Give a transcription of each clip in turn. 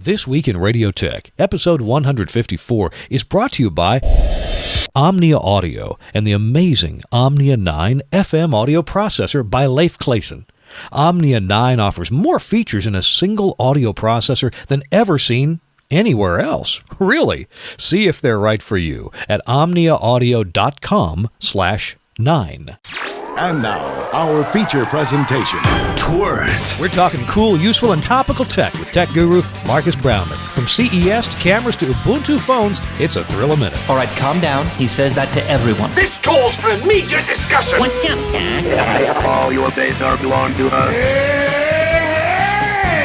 This Week in Radio Tech, episode 154, is brought to you by Omnia Audio and the amazing Omnia 9 FM audio processor by Leif Clayson. Omnia 9 offers more features in a single audio processor than ever seen anywhere else. Really? See if they're right for you at omniaaudio.com/9. And now, our feature presentation. Twert. We're talking cool, useful, and topical tech with tech guru Marques Brownlee. From CES to cameras to Ubuntu phones, it's a thrill a minute. All right, calm down. He says that to everyone. This calls for immediate discussion. What's up, Doc? All your days are belong to us.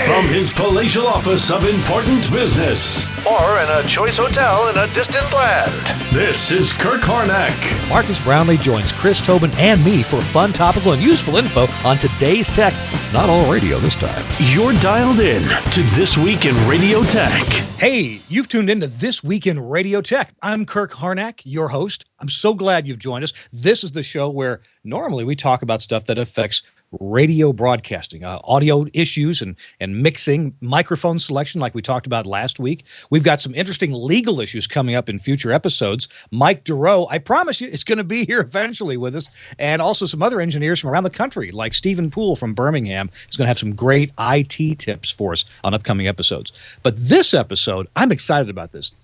From his palatial office of important business, or in a choice hotel in a distant land, this is Kirk Harnack. Marques Brownlee joins Chris, Tobin, and me for fun, topical, and useful info on today's tech. It's not all radio this time. You're dialed in to This Week in Radio Tech. Hey, you've tuned into This Week in Radio Tech. I'm Kirk Harnack, your host. I'm so glad you've joined us. This is the show where normally we talk about stuff that affects radio broadcasting, audio issues and mixing, microphone selection like we talked about last week. We've got some interesting legal issues coming up in future episodes. Mike Durow, I promise you, is going to be here eventually with us, and also some other engineers from around the country, like Stephen Poole from Birmingham is going to have some great IT tips for us on upcoming episodes. But this episode, I'm excited about this.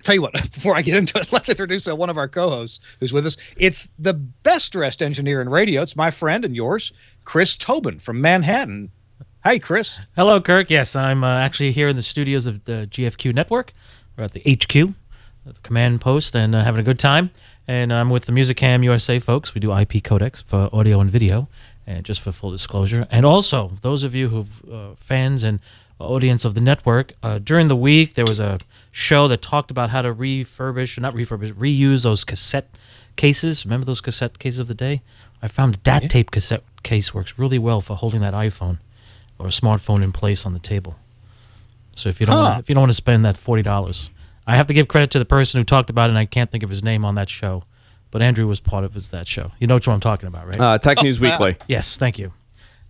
Tell you what, before I get into it, let's introduce one of our co-hosts who's with us. It's the best-dressed engineer in radio. It's my friend and yours, Chris Tobin from Manhattan. Hi, Chris. Hello, Kirk. Yes, I'm actually here in the studios of the GFQ network. We're at the HQ, the command post, and having a good time. And I'm with the Musicam USA folks. We do IP codecs for audio and video, and just for full disclosure. And also, those of you who fans and audience of the network, during the week there was a show that talked about how to reuse those cassette cases. Remember those cassette cases of the day? I found a DAT tape cassette case works really well for holding that iPhone or a smartphone in place on the table. So if you don't want to spend that $40, I have to give credit to the person who talked about it, and I can't think of his name on that show, but Andrew was part of that show. You know what I'm talking about, right? Tech News Weekly. Yes, thank you.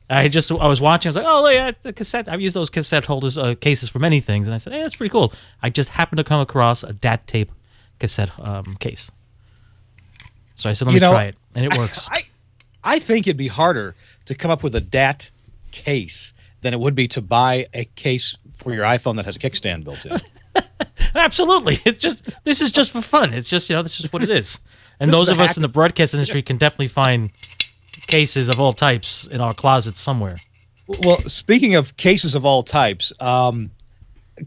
I was watching. I was like, oh, yeah, the cassette. I've used those cassette holders cases for many things, and I said, hey, that's pretty cool. I just happened to come across a DAT tape cassette case, so I said, let me try it, and it works. I think it'd be harder to come up with a DAT case than it would be to buy a case for your iPhone that has a kickstand built in. Absolutely, this is just for fun. It's just this is what it is, and those of us in the broadcast industry can definitely find cases of all types in our closets somewhere. Well, speaking of cases of all types, a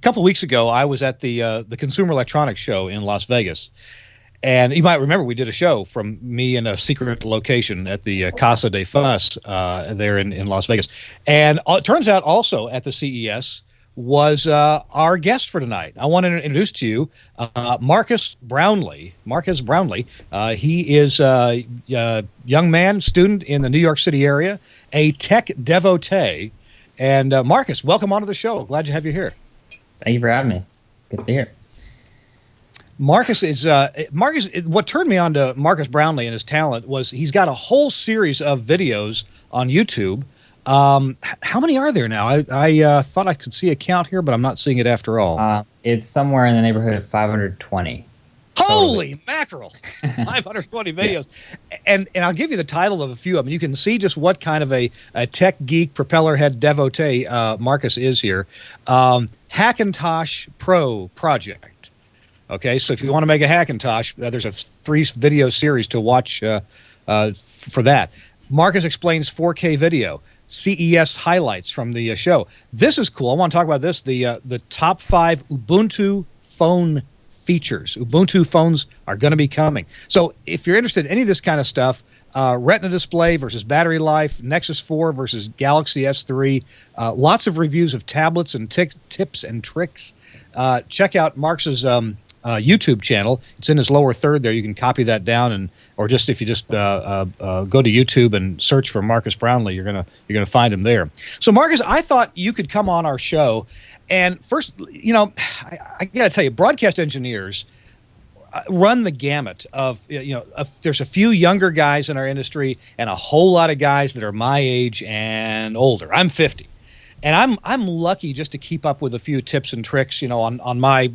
couple weeks ago I was at the Consumer Electronics Show in Las Vegas, and you might remember we did a show from me in a secret location at the Casa de Fuss there in Las Vegas, and it turns out also at the CES was our guest for tonight. I want to introduce to you Marques Brownlee. Marques Brownlee. He is a young man, student in the New York City area, a tech devotee. And Marques, welcome onto the show. Glad to have you here. Thank you for having me. Good to be here. Marques is what turned me on to Marques Brownlee and his talent was he's got a whole series of videos on YouTube. How many are there now? I thought I could see a count here, but I'm not seeing it after all. It's somewhere in the neighborhood of 520. Holy mackerel! 520 videos. Yeah. And I'll give you the title of a few of them. You can see just what kind of a tech geek, propeller head devotee Marques is here. Hackintosh Pro Project. Okay, so if you want to make a Hackintosh, there's a 3-video series to watch for that. Marques explains 4K video. CES highlights from the show. This is cool. I want to talk about this. The top 5 Ubuntu phone features. Ubuntu phones are going to be coming. So if you're interested in any of this kind of stuff, Retina display versus battery life, Nexus 4 versus Galaxy S3, lots of reviews of tablets and tips and tricks. Check out Marques's YouTube channel. It's in his lower third there. You can copy that down, or just if you just go to YouTube and search for Marques Brownlee, you're gonna find him there. So Marques, I thought you could come on our show, and first, I gotta tell you, broadcast engineers run the gamut of there's a few younger guys in our industry and a whole lot of guys that are my age and older. I'm 50. And I'm lucky just to keep up with a few tips and tricks, on my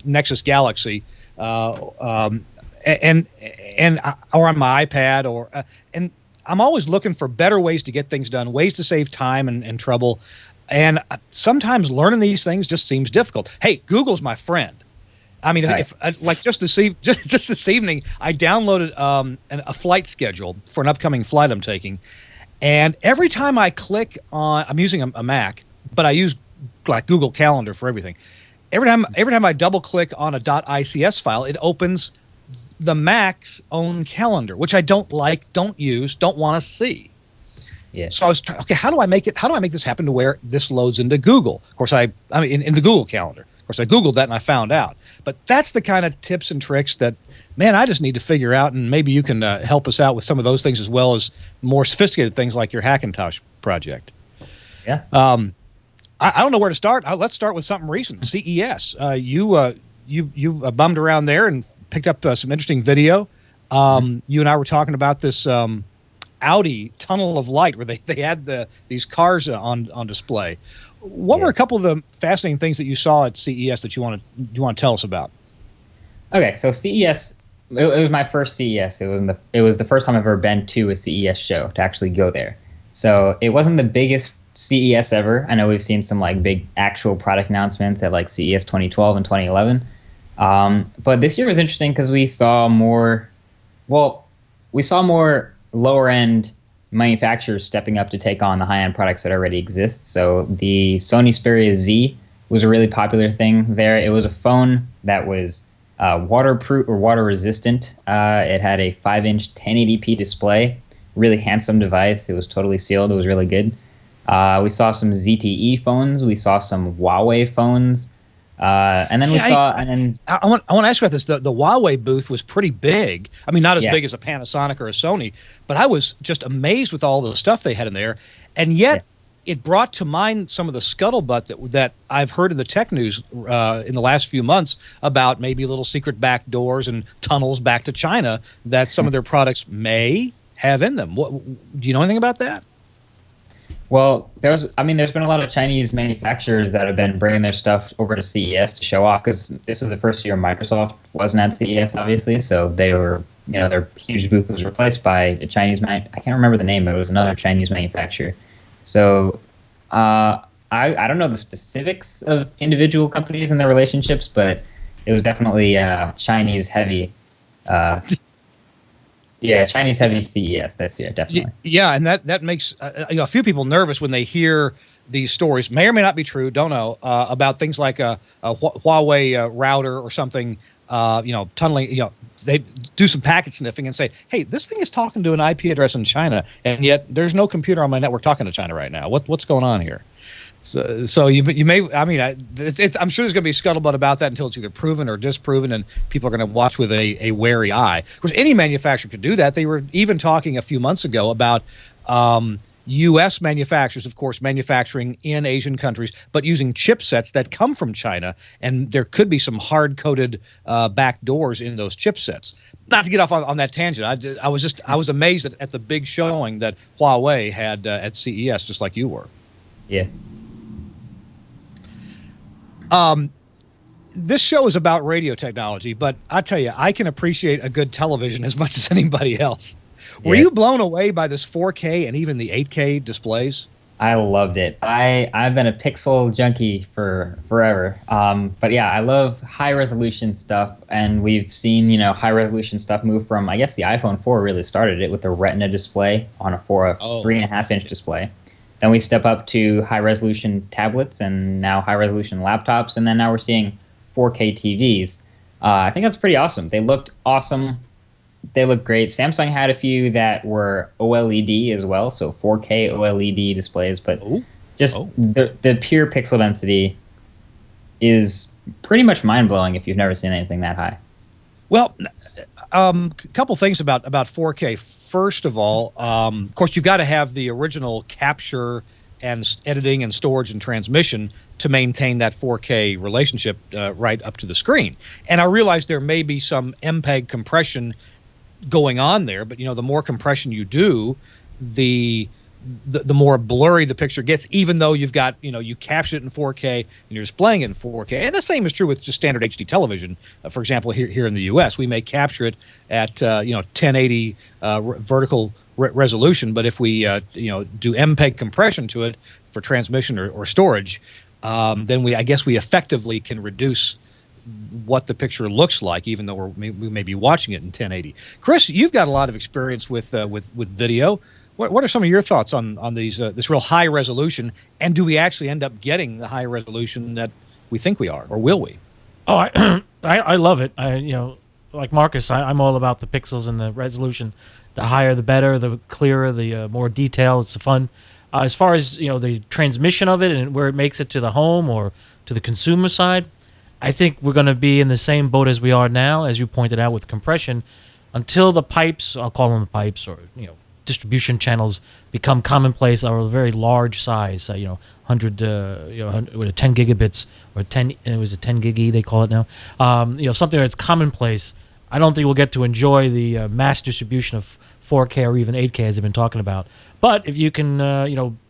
Nexus Galaxy, or on my iPad, and I'm always looking for better ways to get things done, ways to save time and trouble. And sometimes learning these things just seems difficult. Hey, Google's my friend. I mean, Right. like just this evening, I downloaded a flight schedule for an upcoming flight I'm taking, and every time I click on, I'm using a Mac, but I use like Google Calendar for everything. Every time I double click on a .ics file, it opens the Mac's own calendar, which I don't like, don't use, don't want to see. Yeah. So I was trying, okay, how do I make this happen to where this loads into Google? Of course, I mean, in the Google Calendar. Of course, I Googled that and I found out. But that's the kind of tips and tricks that, man, I just need to figure out, and maybe you can help us out with some of those things as well as more sophisticated things like your Hackintosh project. Yeah. I don't know where to start. Let's start with something recent. CES. You bummed around there and picked up some interesting video. You and I were talking about this Audi tunnel of light where they had these cars on display. What were a couple of the fascinating things that you saw at CES that you want to tell us about? Okay, so CES, it was my first CES. It was the first time I've ever been to a CES show, to actually go there. So it wasn't the biggest CES ever. I know we've seen some like big actual product announcements at like CES 2012 and 2011. But this year was interesting because we saw more lower end manufacturers stepping up to take on the high end products that already exist. So the Sony Xperia Z was a really popular thing there. It was a phone that was waterproof or water resistant. It had a 5-inch 1080p display, really handsome device. It was totally sealed. It was really good. We saw some ZTE phones. We saw some Huawei phones. And then I want to ask you about this. The Huawei booth was pretty big. I mean, not as Yeah. big as a Panasonic or a Sony, but I was just amazed with all the stuff they had in there. And yet it brought to mind some of the scuttlebutt that I've heard in the tech news in the last few months about maybe little secret back doors and tunnels back to China that some of their products may have in them. Do you know anything about that? Well, there's been a lot of Chinese manufacturers that have been bringing their stuff over to CES to show off, because this is the first year Microsoft wasn't at CES, obviously. So they were, their huge booth was replaced by a Chinese I can't remember the name, but it was another Chinese manufacturer. So I don't know the specifics of individual companies and their relationships, but it was definitely Chinese heavy. Yeah, Chinese heavy CES this year, definitely. Yeah, and that makes a few people nervous when they hear these stories, may or may not be true, don't know, about things like a Huawei router or something, tunneling. They do some packet sniffing and say, hey, this thing is talking to an IP address in China, and yet there's no computer on my network talking to China right now. What's going on here? So you may, I mean, I'm sure there's going to be scuttlebutt about that until it's either proven or disproven, and people are going to watch with a wary eye. Of course, any manufacturer could do that. They were even talking a few months ago about U.S. manufacturers, of course, manufacturing in Asian countries, but using chipsets that come from China, and there could be some hard-coded back doors in those chipsets. Not to get off on that tangent, I was amazed at the big showing that Huawei had at CES, just like you were. Yeah. This show is about radio technology, but I tell you, I can appreciate a good television as much as anybody else. Were you blown away by this 4K and even the 8K displays? I loved it. I've been a pixel junkie for forever. But yeah, I love high resolution stuff, and we've seen high resolution stuff move from, I guess the iPhone 4 really started it with the Retina display on a 3.5-inch display. Then we step up to high resolution tablets, and now high resolution laptops, and then now we're seeing 4K TVs. I think that's pretty awesome. They looked awesome. They look great. Samsung had a few that were OLED as well, so 4K OLED displays. But the pure pixel density is pretty much mind-blowing if you've never seen anything that high. Well, a couple things about 4K. First of all, of course, you've got to have the original capture and editing and storage and transmission to maintain that 4K relationship right up to the screen. And I realize there may be some MPEG compression going on there, but the more compression you do, the the more blurry the picture gets, even though you've got, you capture it in 4K and you're displaying it in 4K. And the same is true with just standard HD television. For example, here in the U.S., we may capture it at 1080 vertical resolution, but if we do MPEG compression to it for transmission or storage, then I guess we effectively can reduce what the picture looks like, even though we may be watching it in 1080. Chris, you've got a lot of experience with video. What are some of your thoughts on these this real high resolution, and do we actually end up getting the high resolution that we think we are, or will we? Oh, I love it. Like Marcus, I'm all about the pixels and the resolution. The higher, the better. The clearer, the more detail. It's fun. As far as the transmission of it and where it makes it to the home or to the consumer side, I think we're going to be in the same boat as we are now, as you pointed out with compression, until the pipes, I'll call them the pipes, or distribution channels become commonplace, or a very large size, 100, with 10 gigabits or 10. It was a 10 gig they call it now. Something that's commonplace. I don't think we'll get to enjoy the mass distribution of 4K or even 8K as they've been talking about. But if you can,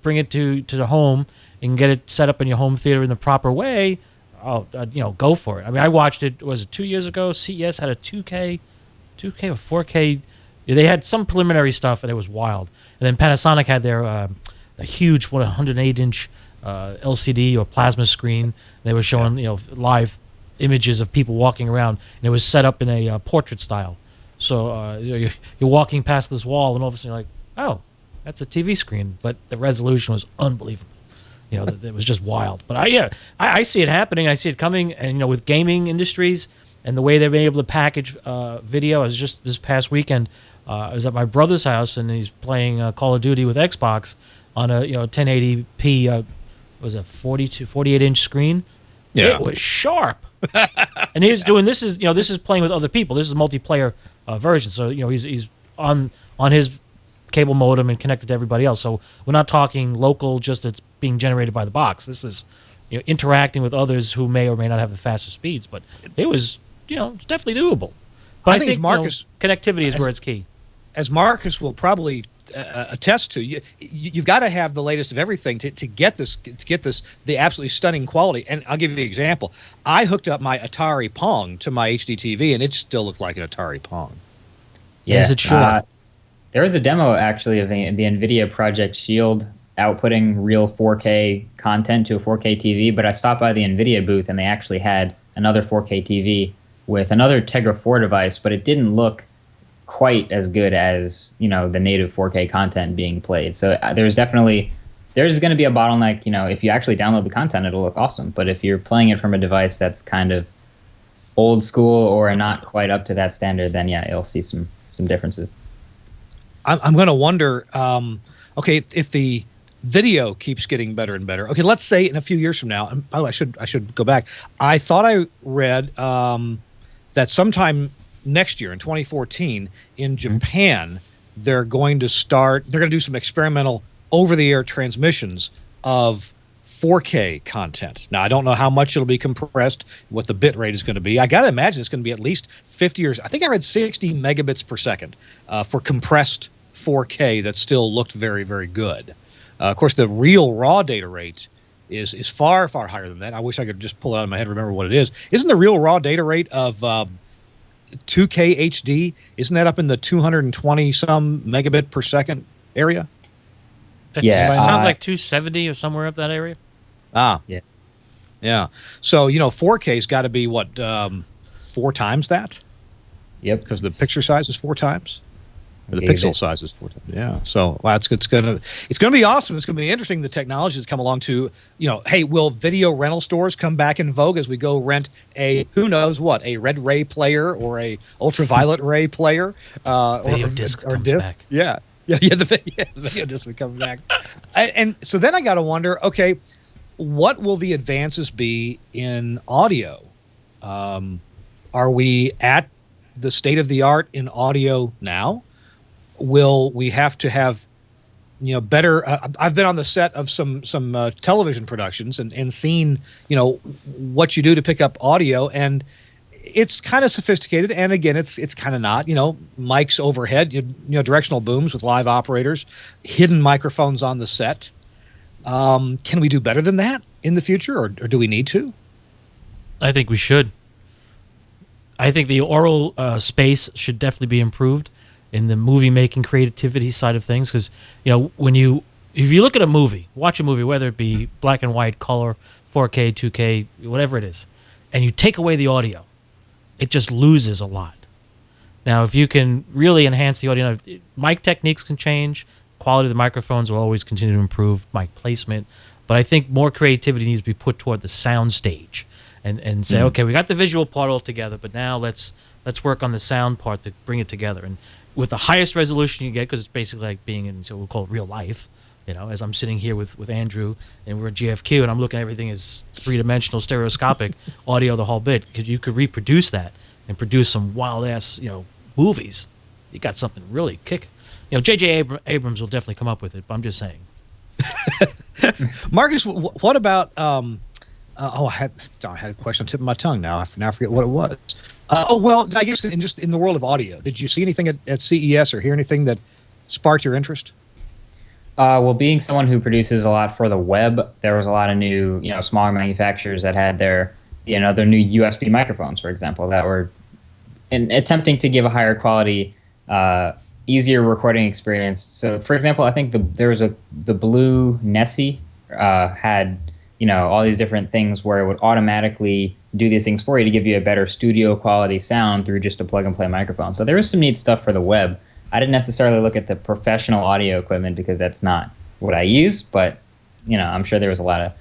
bring it to the home and get it set up in your home theater in the proper way, go for it. I mean, I watched it. Was it 2 years ago? CES had a 2K or 4K. They had some preliminary stuff, and it was wild. And then Panasonic had their a huge 108-inch LCD or plasma screen. They were showing live images of people walking around, and it was set up in a portrait style. So you're walking past this wall, and all of a sudden you're like, oh, that's a TV screen. But the resolution was unbelievable. It was just wild. But I see it happening. I see it coming. And with gaming industries and the way they've been able to package video. I was just this past weekend. I was at my brother's house, and he's playing Call of Duty with Xbox on a 1080p was a 48-inch screen. Yeah. It was sharp. And he was doing this is playing with other people. This is a multiplayer version. So he's on his cable modem and connected to everybody else. So we're not talking local, just it's being generated by the box. This is interacting with others who may or may not have the fastest speeds. But it was it's definitely doable. But I think Marcus, connectivity is where it's key. As Marcus will probably attest to, you've got to have the latest of everything to get this the absolutely stunning quality. And I'll give you an example. I hooked up my Atari Pong to my HD TV, and it still looked like an Atari Pong. Yeah, is it sure? There was a demo actually of the NVIDIA Project Shield outputting real 4K content to a 4K TV, but I stopped by the NVIDIA booth, and they actually had another 4K TV with another Tegra 4 device, but it didn't look quite as good as the native 4K content being played. So there's going to be a bottleneck. If you actually download the content, it'll look awesome. But if you're playing it from a device that's kind of old school or not quite up to that standard, then you'll see some differences. I'm going to wonder. Okay, if the video keeps getting better and better. Okay, let's say in a few years from now. And by the way, I should go back. I thought I read that sometime next year in 2014 in Japan, they're going to do some experimental over-the-air transmissions of 4K content. Now, I don't know how much it'll be compressed, what the bit rate is going to be. I got to imagine it's going to be at least 50 or I think I read 60 megabits per second for compressed 4K that still looked very, very good. Of course, the real raw data rate is far, far higher than that. I wish I could just pull it out of my head and remember what it is. Isn't the real raw data rate of 2K HD, isn't that up in the 220-some megabit per second area? It sounds like 270 or somewhere up that area. Yeah. So 4K's got to be what 4 times that? Yep. Because the picture size is 4 times. Or the pixel size is 4 times. Yeah. So it's gonna be awesome. It's gonna be interesting. The technology that's come along to hey, will video rental stores come back in vogue as we go rent a who knows what, a red ray player or a ultraviolet ray player? Video disc comes back. Yeah. The video disc will come back. And so then I got to wonder, okay, what will the advances be in audio? Are we at the state of the art in audio now? Will we have to have better I've been on the set of some television productions and seen what you do to pick up audio, and it's kind of sophisticated, and again, it's kind of not. Mics overhead, directional booms with live operators, hidden microphones on the set. Can we do better than that in the future, or do we need to? I think we should. I think the oral space should definitely be improved in the movie making creativity side of things, because if you look at a movie, watch a movie, whether it be black and white, color, 4K, 2K, whatever it is, and you take away the audio, it just loses a lot. Now, if you can really enhance the audio, mic techniques can change, quality of the microphones will always continue to improve, mic placement, but I think more creativity needs to be put toward the sound stage and say, okay, we got the visual part all together, but now let's work on the sound part to bring it together. And with the highest resolution you get, because it's basically like being in, so we'll call it real life, as I'm sitting here with Andrew and we're at GFQ and I'm looking at everything as three-dimensional, stereoscopic audio, the whole bit. You could reproduce that and produce some wild-ass, movies. You got something really kick. J.J. Abrams will definitely come up with it, but I'm just saying. Marcus, what about... I had a question on the tip of my tongue now. I forget what it was. Well, I guess in the world of audio, did you see anything at CES or hear anything that sparked your interest? Well, being someone who produces a lot for the web, there was a lot of new, smaller manufacturers that had their new USB microphones, for example, that were attempting to give a higher quality, easier recording experience. So, for example, I think there was the Blue Nessie had all these different things where it would automatically do these things for you to give you a better studio quality sound through just a plug and play microphone. So there was some neat stuff for the web. I didn't necessarily look at the professional audio equipment because that's not what I use, but I'm sure there was a lot of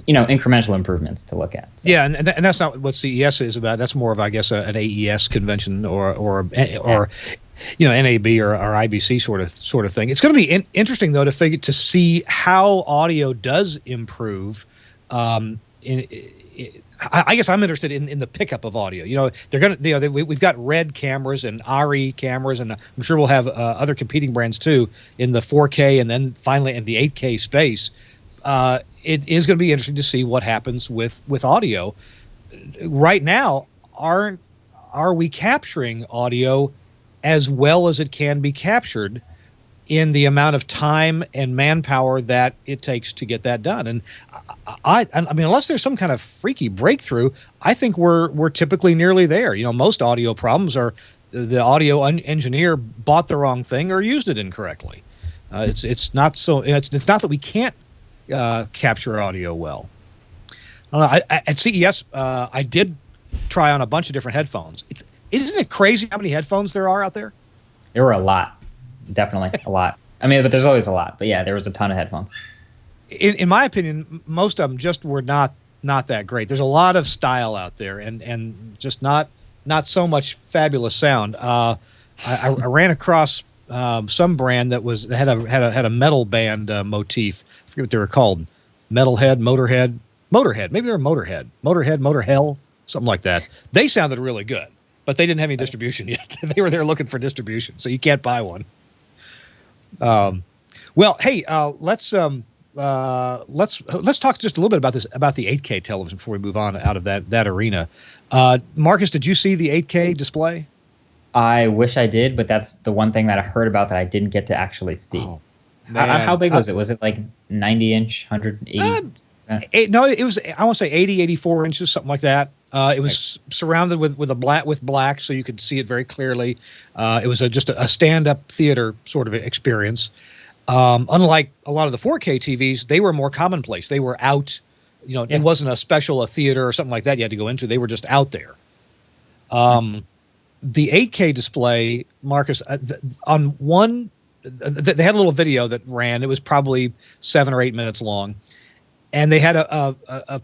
incremental improvements to look at. So. Yeah, and that's not what CES is about. That's more of, I guess, an AES convention or NAB or IBC sort of thing. It's going to be interesting though to see how audio does improve. I guess I'm interested in the pickup of audio. They're gonna, we've got Red cameras and Ari cameras, and I'm sure we'll have other competing brands too in the 4K and then finally in the 8K space. It is going to be interesting to see what happens with audio. Right now, are we capturing audio as well as it can be captured in the amount of time and manpower that it takes to get that done? And I mean, unless there's some kind of freaky breakthrough, I think we're typically nearly there. Most audio problems are the audio engineer bought the wrong thing or used it incorrectly. It's not that we can't capture audio well. At CES, I did try on a bunch of different headphones. Isn't it crazy how many headphones there are out there? There were a lot. Definitely a lot. I mean, but there's always a lot. But yeah, there was a ton of headphones. In my opinion, most of them just were not that great. There's a lot of style out there, and just not so much fabulous sound. I ran across some brand that had a metal band motif. I forget what they were called. Metalhead, Motorhead. Maybe they were Motorhead, Motor Hell, something like that. They sounded really good, but they didn't have any distribution yet. They were there looking for distribution, so you can't buy one. Well, hey, let's talk just a little bit about the 8K television before we move on out of that arena. Marcus, did you see the 8K display? I wish I did, but that's the one thing that I heard about that I didn't get to actually see. Oh, how big was it? Was it like 90-inch, 180? No, it was, I want to say 80, 84 inches, something like that. It was surrounded with black, so you could see it very clearly. It was just a stand-up theater sort of experience. Unlike a lot of the 4K TVs, they were more commonplace. They were out. It wasn't a theater or something like that you had to go into. They were just out there. The 8K display, Marcus, on one, they had a little video that ran. It was probably 7 or 8 minutes long, and they had a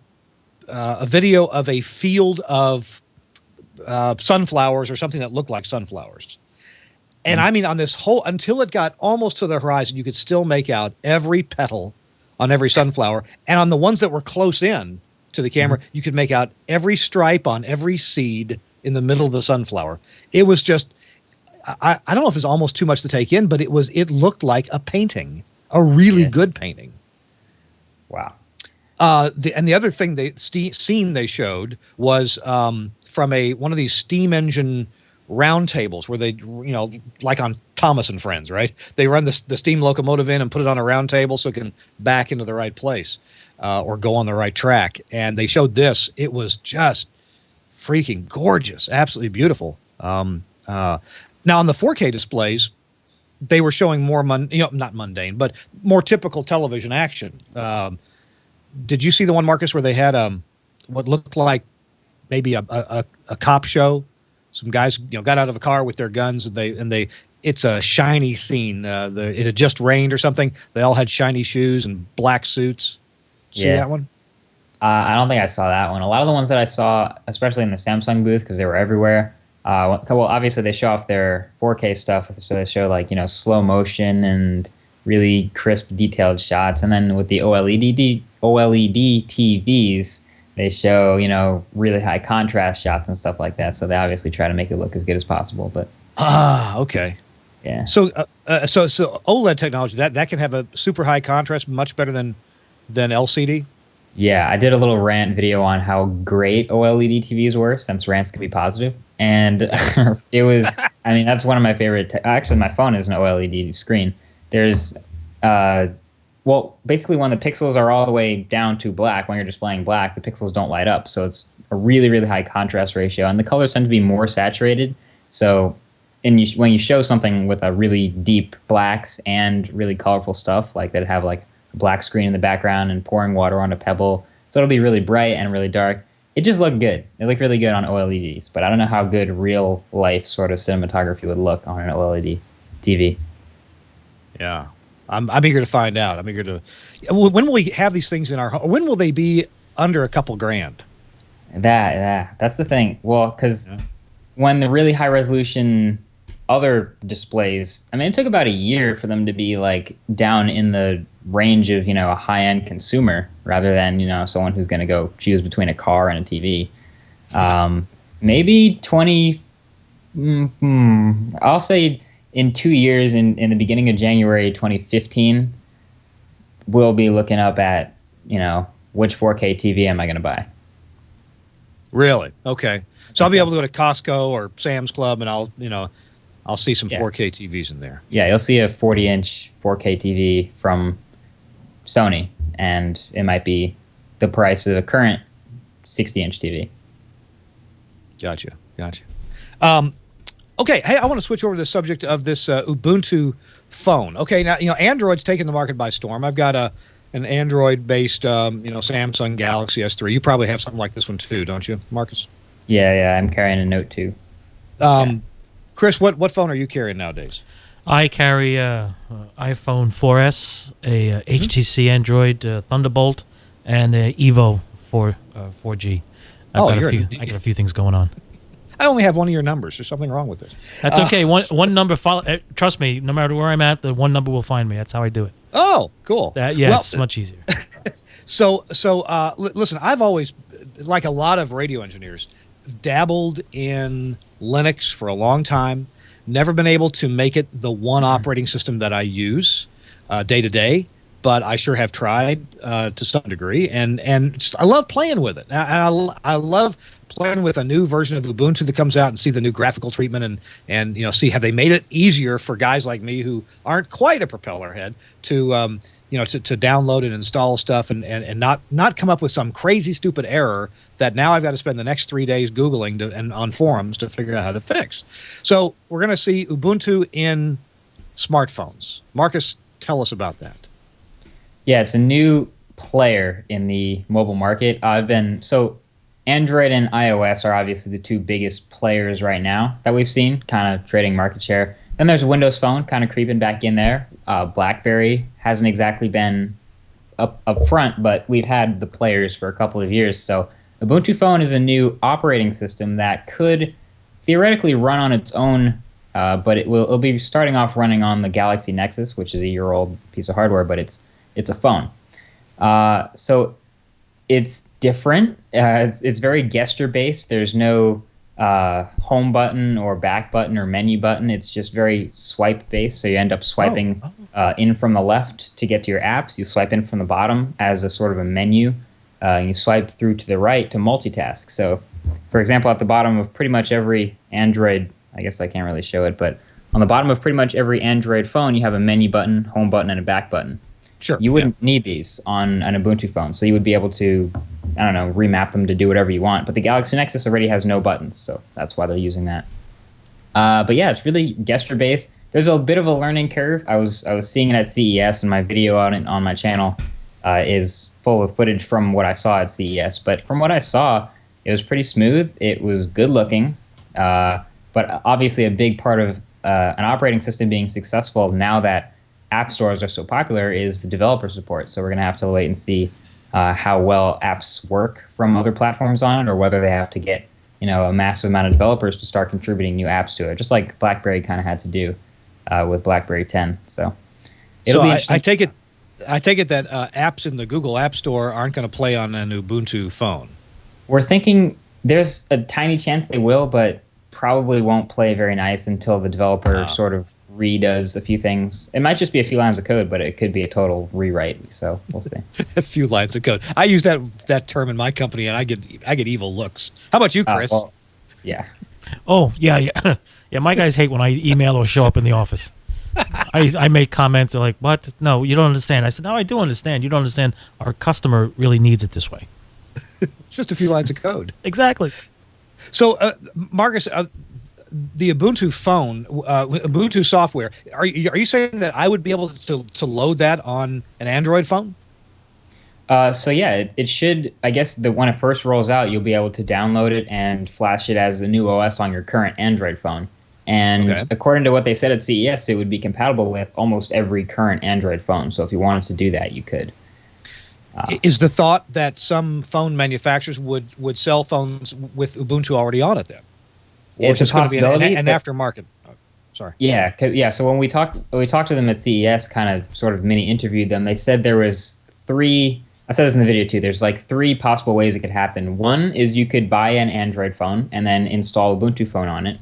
video of a field of sunflowers or something that looked like sunflowers. And I mean, on this whole, until it got almost to the horizon, you could still make out every petal on every sunflower. And on the ones that were close in to the camera, you could make out every stripe on every seed in the middle of the sunflower. It was just, I don't know if it's almost too much to take in, but it looked like a painting, a really good painting. Wow. And the other thing scene they showed was from one of these steam engine round tables where they, like on Thomas and Friends, right? They run the steam locomotive in and put it on a round table so it can back into the right place or go on the right track. And they showed this. It was just freaking gorgeous, absolutely beautiful. Now on the 4K displays, they were showing more not mundane, but more typical television action. Did you see the one, Marcus, where they had what looked like maybe a cop show? Some guys, got out of a car with their guns, and it's a shiny scene. It had just rained or something. They all had shiny shoes and black suits. See that one? I don't think I saw that one. A lot of the ones that I saw, especially in the Samsung booth, because they were everywhere. Well, obviously they show off their 4K stuff, so they show slow motion and really crisp, detailed shots. And then with the OLED TVs, they show really high contrast shots and stuff like that. So they obviously try to make it look as good as possible. But okay, yeah. So OLED technology that can have a super high contrast, much better than LCD. Yeah, I did a little rant video on how great OLED TVs were, since rants can be positive. And it was, that's one of my favorite. Actually, my phone is an OLED screen. There's, basically when the pixels are all the way down to black, when you're displaying black, the pixels don't light up. So it's a really, really high contrast ratio. And the colors tend to be more saturated. So when you show something with a really deep blacks and really colorful stuff, like that have like a black screen in the background and pouring water on a pebble, so it'll be really bright and really dark. It just looked good. It looked really good on OLEDs, but I don't know how good real life sort of cinematography would look on an OLED TV. Yeah, I'm eager to find out. I'm eager to. When will we have these things in our home? When will they be under a couple grand? That's the thing. Well, because when the really high resolution other displays, it took about a year for them to be like down in the range of a high-end consumer rather than someone who's going to go choose between a car and a TV. Maybe I'll say in 2 years, in the beginning of January 2015, we'll be looking up at which 4K TV am I going to buy. Really? Okay. So I'll be able to go to Costco or Sam's Club and I'll see some 4K TVs in there. Yeah, you'll see a 40-inch 4K TV from Sony, and it might be the price of a current 60-inch TV. Gotcha. Okay, hey, I want to switch over to the subject of this Ubuntu phone. Okay, now Android's taken the market by storm. I've got an Android-based Samsung Galaxy S3. You probably have something like this one too, don't you, Marcus? Yeah, I'm carrying a Note 2. Chris, what phone are you carrying nowadays? I carry iPhone 4S, a HTC Android Thunderbolt, and a Evo 4G. I got a few things going on. I only have one of your numbers. There's something wrong with this. That's okay. One number. Trust me. No matter where I'm at, the one number will find me. That's how I do it. Oh, cool. It's much easier. So listen. I've always, like a lot of radio engineers, dabbled in Linux for a long time. Never been able to make it the one operating system that I use day to day, but I sure have tried to some degree, and I love playing with it. I love playing with a new version of Ubuntu that comes out and see the new graphical treatment and see have they made it easier for guys like me who aren't quite a propeller head to to download and install stuff and not come up with some crazy stupid error that now I've got to spend the next 3 days Googling and on forums to figure out how to fix. So we're going to see Ubuntu in smartphones. Marcus, tell us about that. Yeah, it's a new player in the mobile market. Android and iOS are obviously the two biggest players right now that we've seen, kind of trading market share. Then there's Windows Phone kind of creeping back in there. BlackBerry hasn't exactly been up front, but we've had the players for a couple of years. So Ubuntu Phone is a new operating system that could theoretically run on its own, but it'll be starting off running on the Galaxy Nexus, which is a year-old piece of hardware, but it's a phone. So it's different. It's very gesture-based. There's no home button or back button or menu button. It's just very swipe-based. So you end up swiping in from the left to get to your apps. You swipe in from the bottom as a sort of a menu. You swipe through to the right to multitask. So for example, at the bottom of pretty much every Android, I guess I can't really show it, but on the bottom of pretty much every Android phone, you have a menu button, home button, and a back button. Sure. You wouldn't need these on an Ubuntu phone, so you would be able to, I don't know, remap them to do whatever you want. But the Galaxy Nexus already has no buttons, so that's why they're using that. But yeah, it's really gesture-based. There's a bit of a learning curve. I was seeing it at CES, and my video on my channel is full of footage from what I saw at CES. But from what I saw, it was pretty smooth. It was good-looking. But obviously a big part of an operating system being successful now that app stores are so popular is the developer support. So we're going to have to wait and see how well apps work from other platforms on it, or whether they have to get a massive amount of developers to start contributing new apps to it, just like BlackBerry kind of had to do with BlackBerry 10. So it'll be interesting. I take it that apps in the Google App Store aren't going to play on an Ubuntu phone. We're thinking there's a tiny chance they will, but probably won't play very nice until the developer sort of redoes a few things. It might just be a few lines of code, but it could be a total rewrite. So we'll see. A few lines of code. I use that term in my company, and I get evil looks. How about you, Chris? Well, yeah. Oh, yeah. Yeah, my guys hate when I email or show up in the office. I make comments like, what? No, you don't understand. I said, no, I do understand. You don't understand. Our customer really needs it this way. It's just a few lines of code. Exactly. So, Marcus, the Ubuntu phone, Ubuntu software, are you saying that I would be able to load that on an Android phone? So yeah, it should. I guess when it first rolls out, you'll be able to download it and flash it as a new OS on your current Android phone. And according to what they said at CES, it would be compatible with almost every current Android phone. So if you wanted to do that, you could. Is the thought that some phone manufacturers would sell phones with Ubuntu already on it then? Or It's a is this going to be possibility, an but- aftermarket? Oh, sorry. Yeah. So when we talked to them at CES, kind of sort of mini interviewed them. They said there was three. I said this in the video too. There's like three possible ways it could happen. One is you could buy an Android phone and then install Ubuntu phone on it,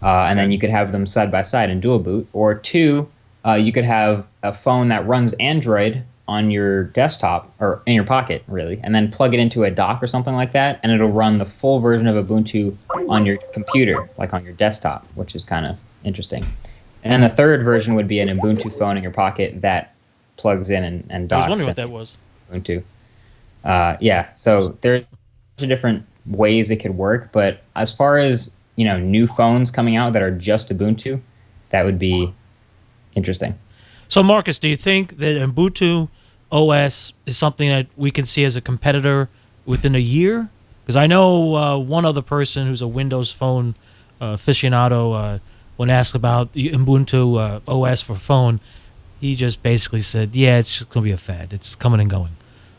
and then you could have them side by side and dual boot. Or two, you could have a phone that runs Android on your desktop or in your pocket, really, and then plug it into a dock or something like that, and it'll run the full version of Ubuntu on your computer, like on your desktop, which is kind of interesting. And then the third version would be an Ubuntu phone in your pocket that plugs in and docks. I was wondering what that was. Ubuntu. Yeah, so there's a bunch of different ways it could work, but as far as new phones coming out that are just Ubuntu, that would be interesting. So, Marcus, do you think that Ubuntu OS is something that we can see as a competitor within a year? Because I know one other person who's a Windows Phone aficionado, when asked about the Ubuntu OS for phone, he just basically said, yeah, it's just going to be a fad. It's coming and going.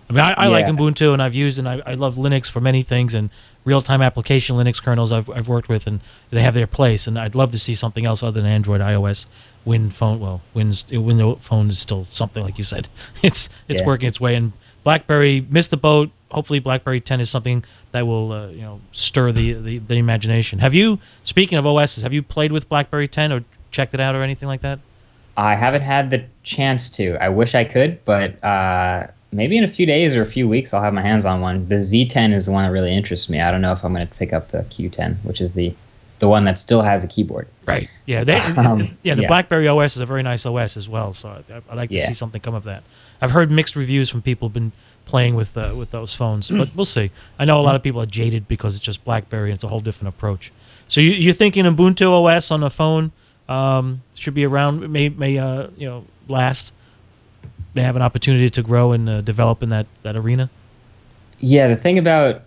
I mean, I like Ubuntu, and I've used, and I love Linux for many things, and real-time application Linux kernels I've worked with, and they have their place, and I'd love to see something else other than Android, iOS, Windows Phone is still something, like you said. It's working its way, and BlackBerry missed the boat. Hopefully BlackBerry 10 is something that will stir the imagination. Speaking of OSs, have you played with BlackBerry 10 or checked it out or anything like that? I haven't had the chance to. I wish I could, but maybe in a few days or a few weeks I'll have my hands on one. The Z10 is the one that really interests me. I don't know if I'm going to pick up the Q10, which is the one that still has a keyboard. Right. Yeah. The BlackBerry OS is a very nice OS as well. So I'd like to see something come of that. I've heard mixed reviews from people who've been playing with those phones, but we'll see. I know a lot of people are jaded because it's just BlackBerry and it's a whole different approach. So you're thinking Ubuntu OS on a phone should be around, may last. They have an opportunity to grow and develop in that arena. Yeah, the thing about,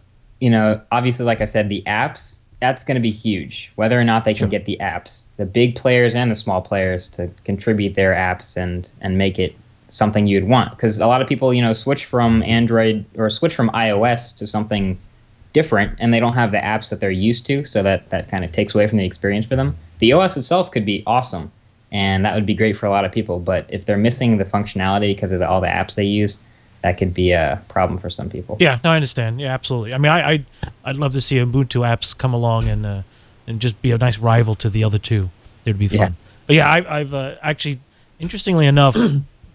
obviously, like I said, the apps, that's going to be huge. Whether or not they can get the apps, the big players and the small players to contribute their apps and make it something you'd want. Because a lot of people, switch from Android or switch from iOS to something different, and they don't have the apps that they're used to, so that kind of takes away from the experience for them. The OS itself could be awesome, and that would be great for a lot of people. But if they're missing the functionality because of all the apps they use, that could be a problem for some people. Yeah, no, I understand. Yeah, absolutely. I mean, I'd love to see Ubuntu apps come along and just be a nice rival to the other two. It would be fun. Yeah. But yeah, I've actually, interestingly enough,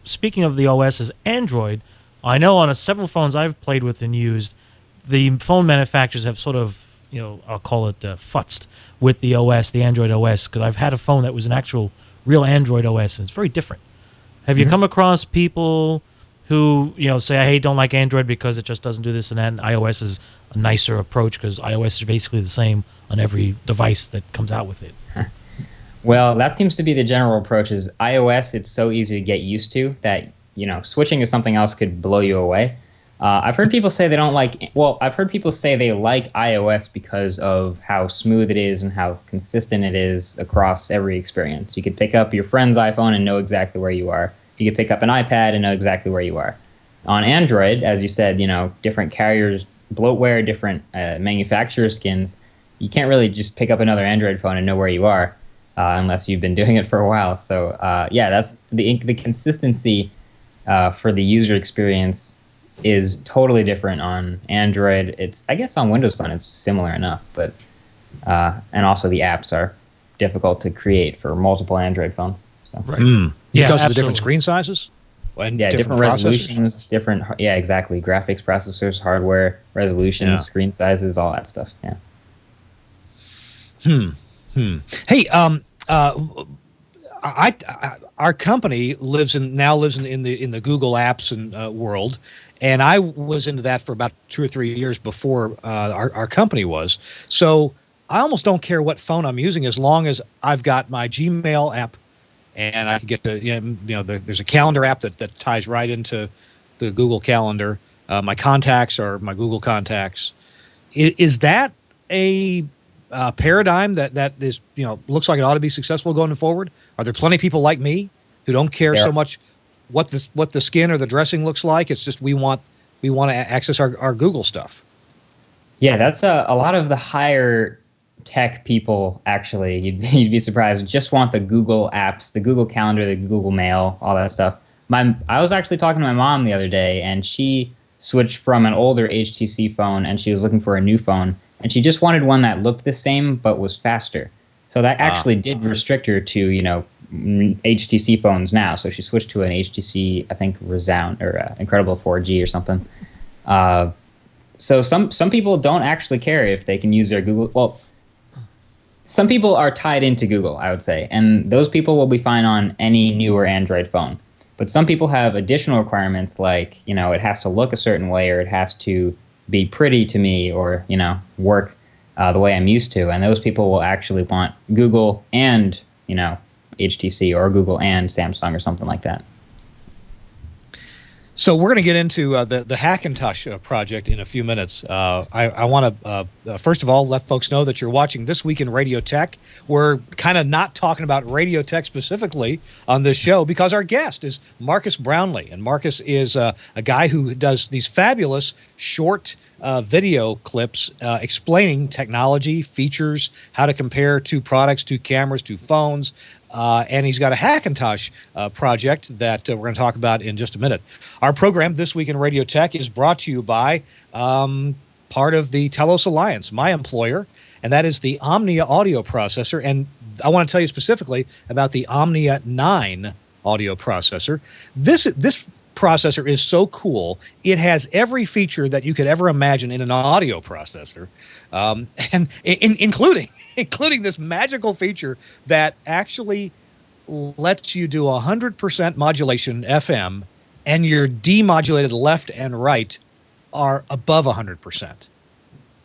speaking of the OSs, Android, I know on several phones I've played with and used, the phone manufacturers have sort of I'll call it futzed with the OS, the Android OS, because I've had a phone that was an actual real Android OS, and it's very different. Have you come across people who say, "Hey, don't like Android because it just doesn't do this and that"? And iOS is a nicer approach because iOS is basically the same on every device that comes out with it. Well, that seems to be the general approach. Is iOS? It's so easy to get used to that switching to something else could blow you away. I've heard people say they don't like. Well, I've heard people say they like iOS because of how smooth it is and how consistent it is across every experience. You could pick up your friend's iPhone and know exactly where you are. You could pick up an iPad and know exactly where you are. On Android, as you said, different carriers, bloatware, different manufacturer skins. You can't really just pick up another Android phone and know where you are unless you've been doing it for a while. So that's the consistency for the user experience is totally different on Android. I guess on Windows Phone it's similar enough, but and also the apps are difficult to create for multiple Android phones. So. Right. Because of the different screen sizes? And different resolutions, exactly. Graphics processors, hardware, resolutions, screen sizes, all that stuff. Yeah. Hey, our company lives in the Google Apps and world, and I was into that for about 2 or 3 years before our company was. So I almost don't care what phone I'm using as long as I've got my Gmail app, and I can get there's a calendar app that ties right into the Google Calendar. My contacts are my Google contacts. Is that a paradigm that is looks like it ought to be successful going forward? Are there plenty of people like me who don't care so much what the skin or the dressing looks like? It's just we want to access our Google stuff. Yeah, that's a lot of the higher tech people. Actually, you'd be surprised. Just want the Google apps, the Google Calendar, the Google Mail, all that stuff. I was actually talking to my mom the other day, and she switched from an older HTC phone, and she was looking for a new phone. And she just wanted one that looked the same but was faster. So that actually did restrict her to, HTC phones now. So she switched to an HTC, I think, Resound or Incredible 4G or something. So some people don't actually care if they can use their Google. Well, some people are tied into Google, I would say. And those people will be fine on any newer Android phone. But some people have additional requirements like, it has to look a certain way or it has to be pretty to me or, work the way I'm used to. And those people will actually want Google and, HTC or Google and Samsung or something like that. So we're going to get into the Hackintosh project in a few minutes. I want to, first of all, let folks know that you're watching This Week in Radio Tech. We're kind of not talking about radio tech specifically on this show because our guest is Marques Brownlee. And Marques is a guy who does these fabulous short video clips explaining technology, features, how to compare two products, two cameras, two phones. And he's got a Hackintosh project that we're going to talk about in just a minute. Our program, This Week in Radio Tech, is brought to you by part of the Telos Alliance, my employer, and that is the Omnia audio processor. And I want to tell you specifically about the Omnia 9 audio processor. This processor is so cool. It has every feature that you could ever imagine in an audio processor, and including this magical feature that actually lets you do 100% modulation FM, and your demodulated left and right are above 100%.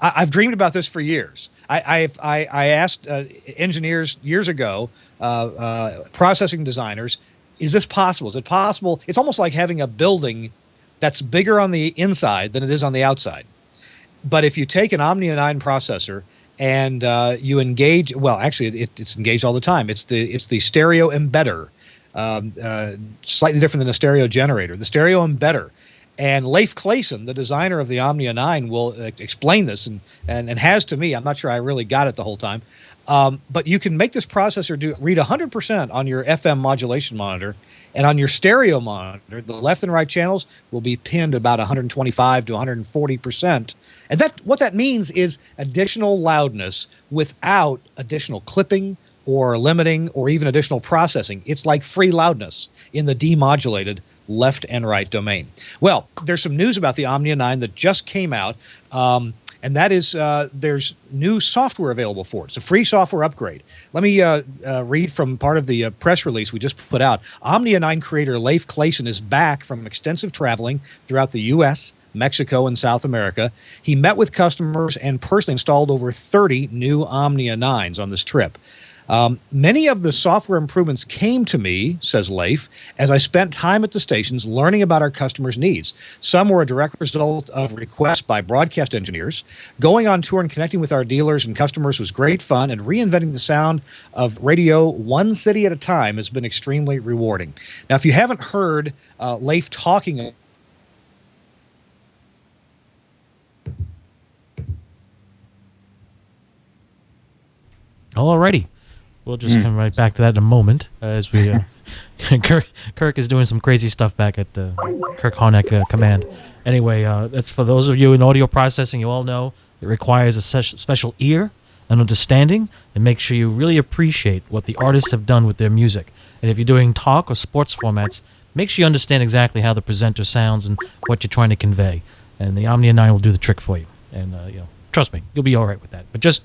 I've dreamed about this for years. I asked engineers years ago, processing designers, is this possible? Is it possible? It's almost like having a building that's bigger on the inside than it is on the outside. But if you take an Omnia 9 processor and you engage, well, actually, it's engaged all the time. It's the stereo embedder, slightly different than a stereo generator. The stereo embedder. And Leif Clayson, the designer of the Omnia 9, will explain this and has to me. I'm not sure I really got it the whole time. But you can make this processor read 100% on your FM modulation monitor, and on your stereo monitor, the left and right channels will be pinned about 125 to 140%. And what that means is additional loudness without additional clipping or limiting or even additional processing. It's like free loudness in the demodulated left and right domain. Well, there's some news about the Omnia 9 that just came out. and that is there's new software available for it. It's a free software upgrade. Let me read from part of the press release we just put out. Omnia 9 creator Leif Clayson is back from extensive traveling throughout the U.S., Mexico, and South America. He met with customers and personally installed over 30 new Omnia 9s on this trip. Many of the software improvements came to me, says Leif, as I spent time at the stations learning about our customers' needs. Some were a direct result of requests by broadcast engineers. Going on tour and connecting with our dealers and customers was great fun, and reinventing the sound of radio one city at a time has been extremely rewarding. Now, if you haven't heard Leif talking... Alrighty. We'll just come right back to that in a moment as we Kirk is doing some crazy stuff back at Kirk Honeck Command. Anyway, that's for those of you in audio processing. You all know it requires a special ear and understanding, and make sure you really appreciate what the artists have done with their music. And if you're doing talk or sports formats, make sure you understand exactly how the presenter sounds and what you're trying to convey. And the Omnia 9 will do the trick for you. And trust me, you'll be all right with that. But just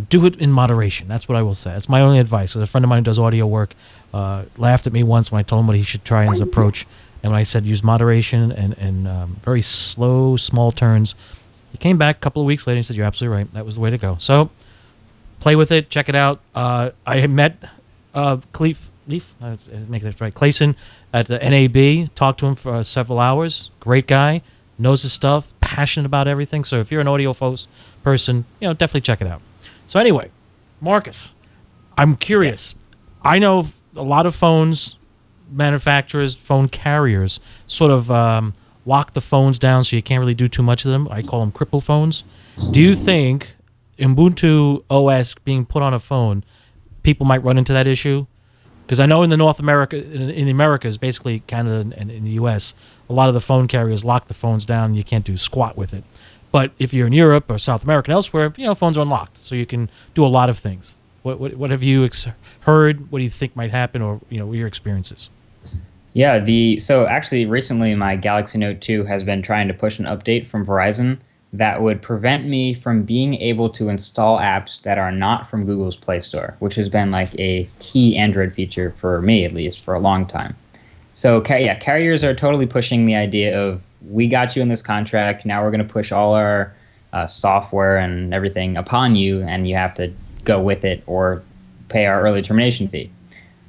do it in moderation. That's what I will say. That's my only advice. So a friend of mine who does audio work laughed at me once when I told him what he should try in his approach. And when I said use moderation and very slow, small turns, he came back a couple of weeks later and said, you're absolutely right. That was the way to go. So play with it. Check it out. I met Clayson at the NAB. Talked to him for several hours. Great guy. Knows his stuff. Passionate about everything. So if you're an audio person, definitely check it out. So anyway, Marcus, I'm curious. I know a lot of phones manufacturers, phone carriers, sort of lock the phones down so you can't really do too much of them. I call them cripple phones. Do you think Ubuntu OS being put on a phone, people might run into that issue? Because I know in the in the Americas, basically Canada and in the U.S., a lot of the phone carriers lock the phones down and you can't do squat with it. But if you're in Europe or South America and elsewhere, phones are unlocked, so you can do a lot of things. What have you heard? What do you think might happen, or what your experiences? Yeah, so actually recently my Galaxy Note 2 has been trying to push an update from Verizon that would prevent me from being able to install apps that are not from Google's Play Store, which has been like a key Android feature for me, at least, for a long time. So carriers are totally pushing the idea of, we got you in this contract, now we're going to push all our software and everything upon you, and you have to go with it or pay our early termination fee.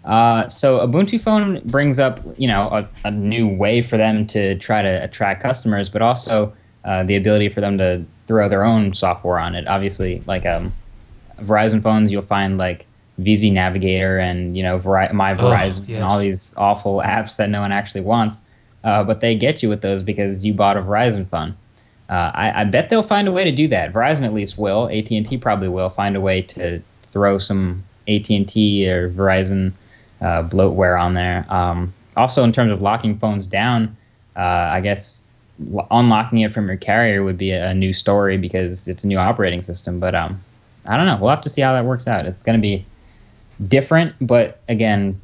So Ubuntu Phone brings up, a new way for them to try to attract customers, but also the ability for them to throw their own software on it. Obviously, like Verizon phones, you'll find like VZ Navigator and My Verizon and all these awful apps that no one actually wants, but they get you with those because you bought a Verizon phone. I bet they'll find a way to do that. Verizon at least will. AT&T probably will find a way to throw some AT&T or Verizon bloatware on there. Also, in terms of locking phones down, I guess unlocking it from your carrier would be a new story because it's a new operating system. But I don't know. We'll have to see how that works out. It's going to be different, but again,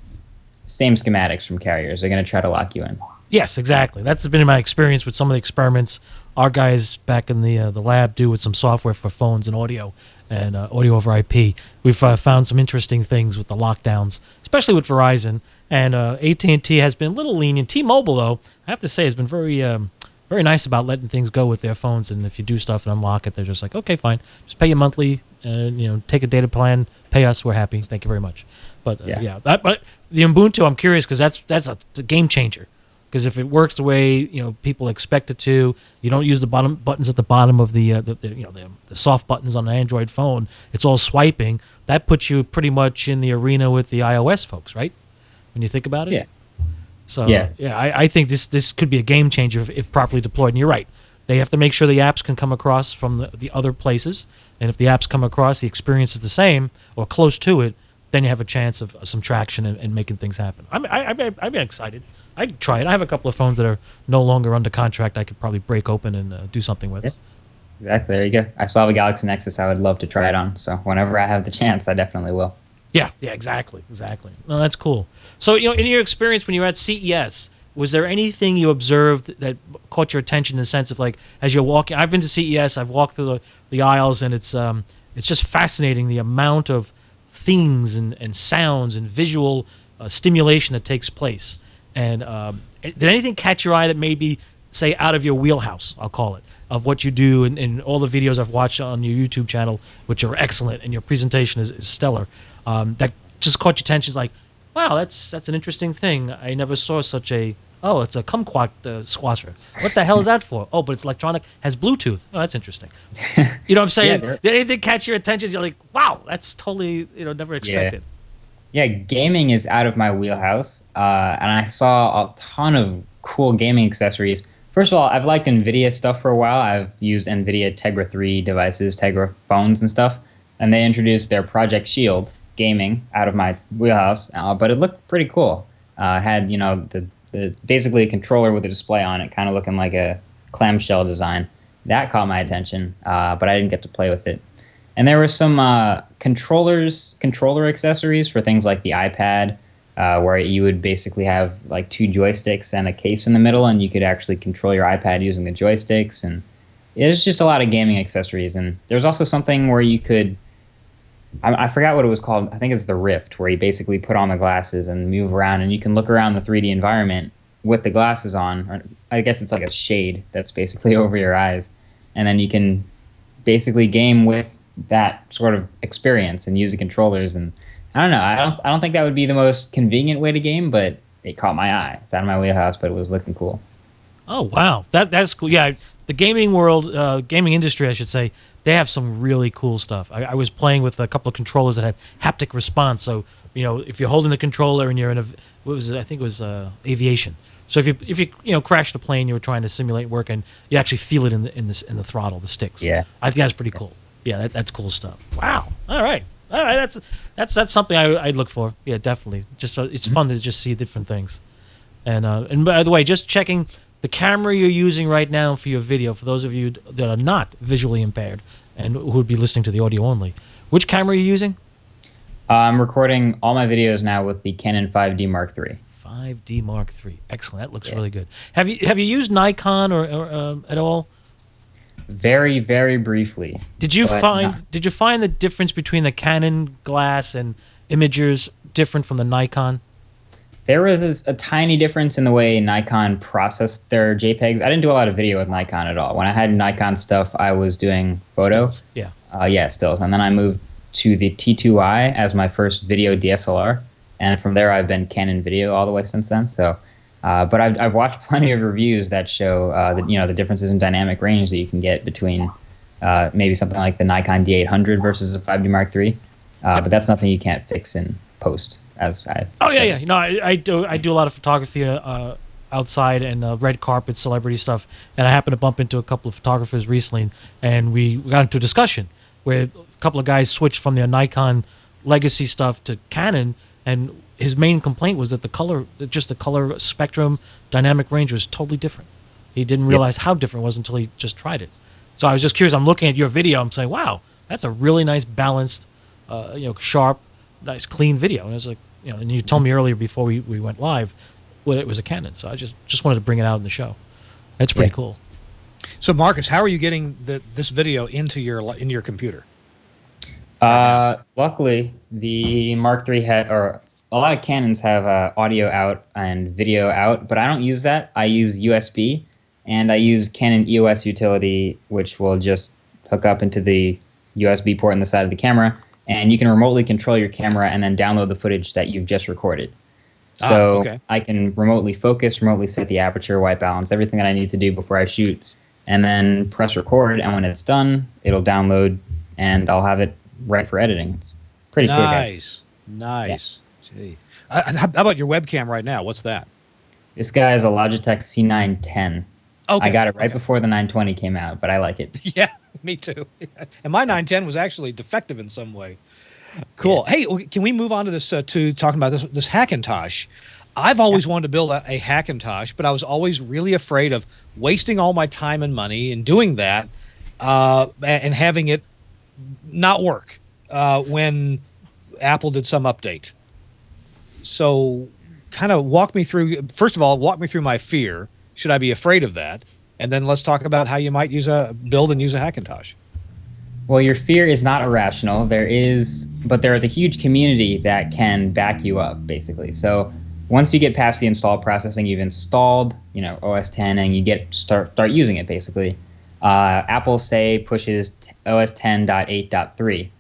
same schematics from carriers. They're going to try to lock you in. Yes, exactly. That's been my experience with some of the experiments our guys back in the lab do with some software for phones and audio over IP. We've found some interesting things with the lockdowns, especially with Verizon. And AT&T has been a little lenient. T-Mobile, though, I have to say, has been very nice about letting things go with their phones. And if you do stuff and unlock it, they're just like, okay, fine, just pay you monthly. Take a data plan, pay us, we're happy. Thank you very much. But but the Ubuntu, I'm curious because that's a game changer. Because if it works the way people expect it to, you don't use the bottom buttons at the bottom of the soft buttons on an Android phone. It's all swiping. That puts you pretty much in the arena with the iOS folks, right? When you think about it. Yeah. So I think this could be a game changer if properly deployed. And you're right. They have to make sure the apps can come across from the other places. And if the apps come across, the experience is the same or close to it, then you have a chance of some traction and making things happen. I'm excited. I'd try it. I have a couple of phones that are no longer under contract I could probably break open and do something with. Yeah. Exactly. There you go. I still have a Galaxy Nexus I would love to try it on. So whenever I have the chance, I definitely will. Yeah, exactly. No, that's cool. So, in your experience when you were at CES, was there anything you observed that caught your attention in the sense of like as you're walking? I've been to CES. I've walked through the aisles, and it's just fascinating the amount of things and sounds and visual stimulation that takes place. And did anything catch your eye that maybe say out of your wheelhouse? I'll call it, of what you do, and all the videos I've watched on your YouTube channel, which are excellent, and your presentation is stellar. That just caught your attention. It's like, wow, that's an interesting thing. I never saw such a. Oh, it's a kumquat squasher. What the hell is that for? Oh, but it's electronic, has Bluetooth. Oh, that's interesting. You know what I'm saying? Yeah, did anything catch your attention? You're like, wow, that's totally never expected. Yeah, gaming is out of my wheelhouse, and I saw a ton of cool gaming accessories. First of all, I've liked NVIDIA stuff for a while. I've used NVIDIA Tegra 3 devices, Tegra phones and stuff, and they introduced their Project Shield gaming out of my wheelhouse, but it looked pretty cool. It had, basically a controller with a display on it, kind of looking like a clamshell design. That caught my attention, but I didn't get to play with it. And there were some controller accessories for things like the iPad, where you would basically have like 2 joysticks and a case in the middle, and you could actually control your iPad using the joysticks. And there's just a lot of gaming accessories. And there's also something where you could, I forgot what it was called. I think it's the Rift, where you basically put on the glasses and move around, and you can look around the 3D environment with the glasses on. Or I guess it's like a shade that's basically over your eyes, and then you can basically game with that sort of experience and use the controllers. And I don't know. I don't think that would be the most convenient way to game, but it caught my eye. It's out of my wheelhouse, but it was looking cool. Oh wow, that's cool. Yeah, the gaming world, gaming industry, I should say, they have some really cool stuff. I was playing with a couple of controllers that had haptic response. So if you're holding the controller and you're in I think it was aviation. So if you crash the plane, you were trying to simulate work, and you actually feel it in the throttle, the sticks. Yeah, I think that's pretty cool. Yeah, that's cool stuff. Wow. All right. That's something I'd look for. Yeah, definitely. Just it's fun to just see different things. And by the way, just checking the camera you're using right now for your video, for those of you that are not visually impaired and who would be listening to the audio only, which camera are you using? I'm recording all my videos now with the Canon 5D Mark III. 5D Mark III. Excellent. That looks really good. Have you used Nikon or at all? Very, very briefly. Did you find the difference between the Canon glass and imagers different from the Nikon? There was a tiny difference in the way Nikon processed their JPEGs. I didn't do a lot of video with Nikon at all. When I had Nikon stuff, I was doing photo. Stills. Yeah. Stills. And then I moved to the T2i as my first video DSLR. And from there, I've been Canon video all the way since then. So, but I've watched plenty of reviews that show the differences in dynamic range that you can get between maybe something like the Nikon D800 versus a 5D Mark III. But that's nothing you can't fix in post. Yeah. No, I do a lot of photography outside and red carpet celebrity stuff, and I happened to bump into a couple of photographers recently, and we got into a discussion where a couple of guys switched from their Nikon legacy stuff to Canon, and his main complaint was that the color spectrum dynamic range was totally different. He didn't realize how different it was until he just tried it. So I was just curious. I'm looking at your video. I'm saying, wow, that's a really nice balanced, sharp, nice clean video. And I was like, and you told me earlier before we went live, well, it was a Canon. So I just wanted to bring it out in the show. That's pretty cool. So Marcus, how are you getting this video into your computer? Luckily, the Mark III a lot of Canons have audio out and video out, but I don't use that. I use USB, and I use Canon EOS utility, which will just hook up into the USB port in the side of the camera, and you can remotely control your camera and then download the footage that you've just recorded. So I can remotely focus, remotely set the aperture, white balance, everything that I need to do before I shoot, and then press record, and when it's done, it'll download, and I'll have it right for editing. It's pretty quick. Nice. Yeah. Gee. How about your webcam right now? What's that? This guy is a Logitech C910. Okay. I got it right before the 920 came out, but I like it. Yeah, me too. And my 910 was actually defective in some way. Cool. Yeah. Hey, can we move on to this, to talking about this Hackintosh? I've always wanted to build a Hackintosh, but I was always really afraid of wasting all my time and money in doing that and having it not work when Apple did some update. So kind of walk me through, first of all, walk me through my fear. Should I be afraid of that? And then let's talk about how you might build and use a Hackintosh. Well, your fear is not irrational. But there is a huge community that can back you up, basically. So once you get past the install process and you've installed, OS 10 and you start using it, basically, Apple pushes OS 10.8.3.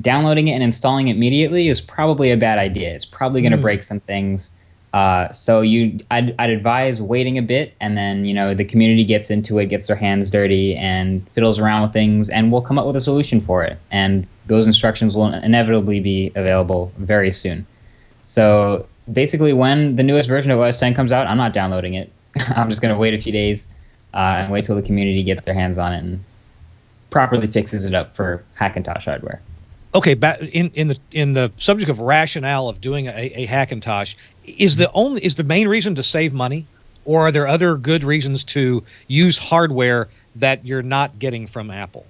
Downloading it and installing it immediately is probably a bad idea. It's probably going to break some things. So I'd advise waiting a bit, and then the community gets into it, gets their hands dirty, and fiddles around with things, and we'll come up with a solution for it. And those instructions will inevitably be available very soon. So basically, when the newest version of OS 10 comes out, I'm not downloading it. I'm just going to wait a few days and wait till the community gets their hands on it and properly fixes it up for Hackintosh hardware. Okay, in the subject of rationale of doing a Hackintosh, is the main reason to save money, or are there other good reasons to use hardware that you're not getting from Apple?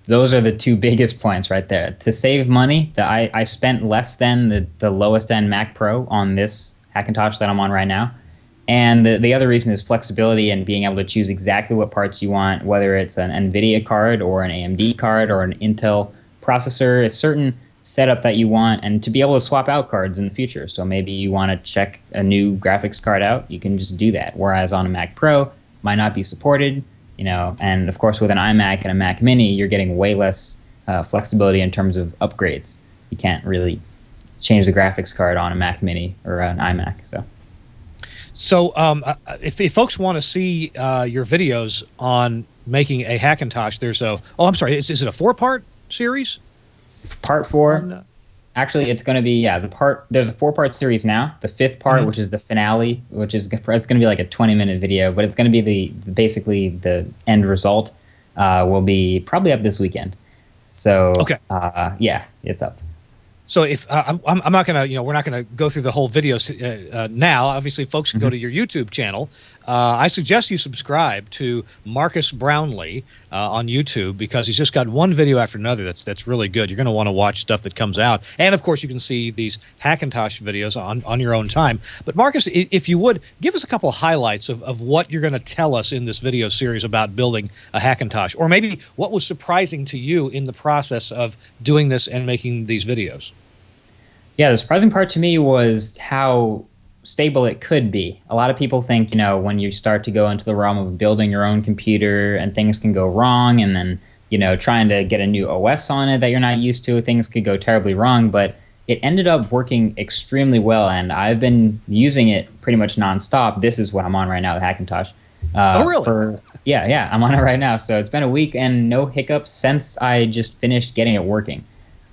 Those are the two biggest points right there. To save money, I spent less than the lowest end Mac Pro on this Hackintosh that I'm on right now. And the other reason is flexibility and being able to choose exactly what parts you want, whether it's an NVIDIA card or an AMD card or an Intel processor, a certain setup that you want, and to be able to swap out cards in the future. So maybe you want to check a new graphics card out, you can just do that. Whereas on a Mac Pro, might not be supported, and of course with an iMac and a Mac Mini, you're getting way less flexibility in terms of upgrades. You can't really change the graphics card on a Mac Mini or an iMac. So if folks want to see your videos on making a Hackintosh, there's is it a 4-part series? Part 4. Actually, it's going to be there's a 4-part series now. The 5th part, which is the finale, which is it's going to be like a 20-minute video, but it's going to be basically the end result. Will be probably up this weekend. So okay, it's up. So if I'm not gonna, we're not gonna go through the whole videos now. Obviously, folks can go to your YouTube channel. I suggest you subscribe to Marques Brownlee on YouTube, because he's just got one video after another that's really good. You're going to want to watch stuff that comes out, and of course, you can see these Hackintosh videos on your own time. But Marques, if you would give us a couple of highlights of what you're going to tell us in this video series about building a Hackintosh, or maybe what was surprising to you in the process of doing this and making these videos. Yeah, the surprising part to me was how stable it could be. A lot of people think, when you start to go into the realm of building your own computer and things can go wrong, and then, trying to get a new OS on it that you're not used to, things could go terribly wrong. But it ended up working extremely well, and I've been using it pretty much nonstop. This is what I'm on right now, the Hackintosh. Oh, really? Yeah, I'm on it right now. So it's been a week and no hiccups since I just finished getting it working.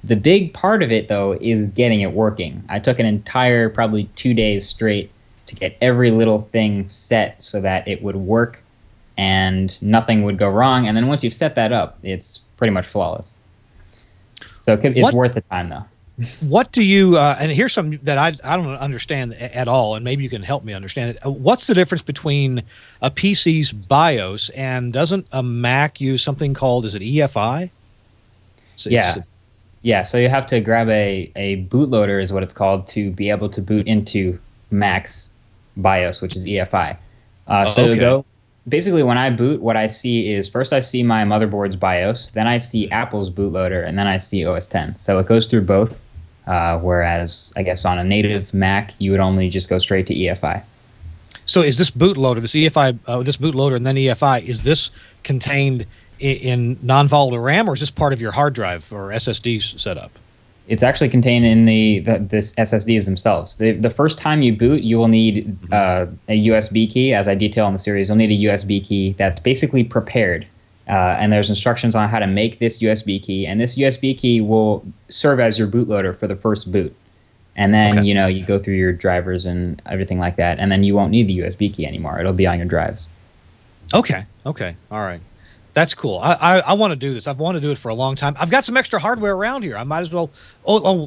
The big part of it, though, is getting it working. I took an entire probably 2 days straight to get every little thing set so that it would work and nothing would go wrong. And then once you've set that up, it's pretty much flawless. So it's worth the time, though. What do you, and here's something that I don't understand at all, and maybe you can help me understand it. What's the difference between a PC's BIOS, and doesn't a Mac use something called, is it EFI? Yeah, so you have to grab a bootloader, is what it's called, to be able to boot into Mac's BIOS, which is EFI. Basically, when I boot, what I see is, first I see my motherboard's BIOS, then I see Apple's bootloader, and then I see OS 10. So it goes through both, whereas I guess on a native Mac, you would only just go straight to EFI. So is this bootloader, this EFI, this bootloader and then EFI, is this contained in non-volatile RAM, or is this part of your hard drive or SSD setup? It's actually contained in this SSDs themselves. The first time you boot, you will need a USB key, as I detail in the series. You'll need a USB key that's basically prepared, and there's instructions on how to make this USB key, and this USB key will serve as your bootloader for the first boot. And then you go through your drivers and everything like that, and then you won't need the USB key anymore. It'll be on your drives. Okay, all right. That's cool. I want to do this. I've wanted to do it for a long time. I've got some extra hardware around here. I might as well.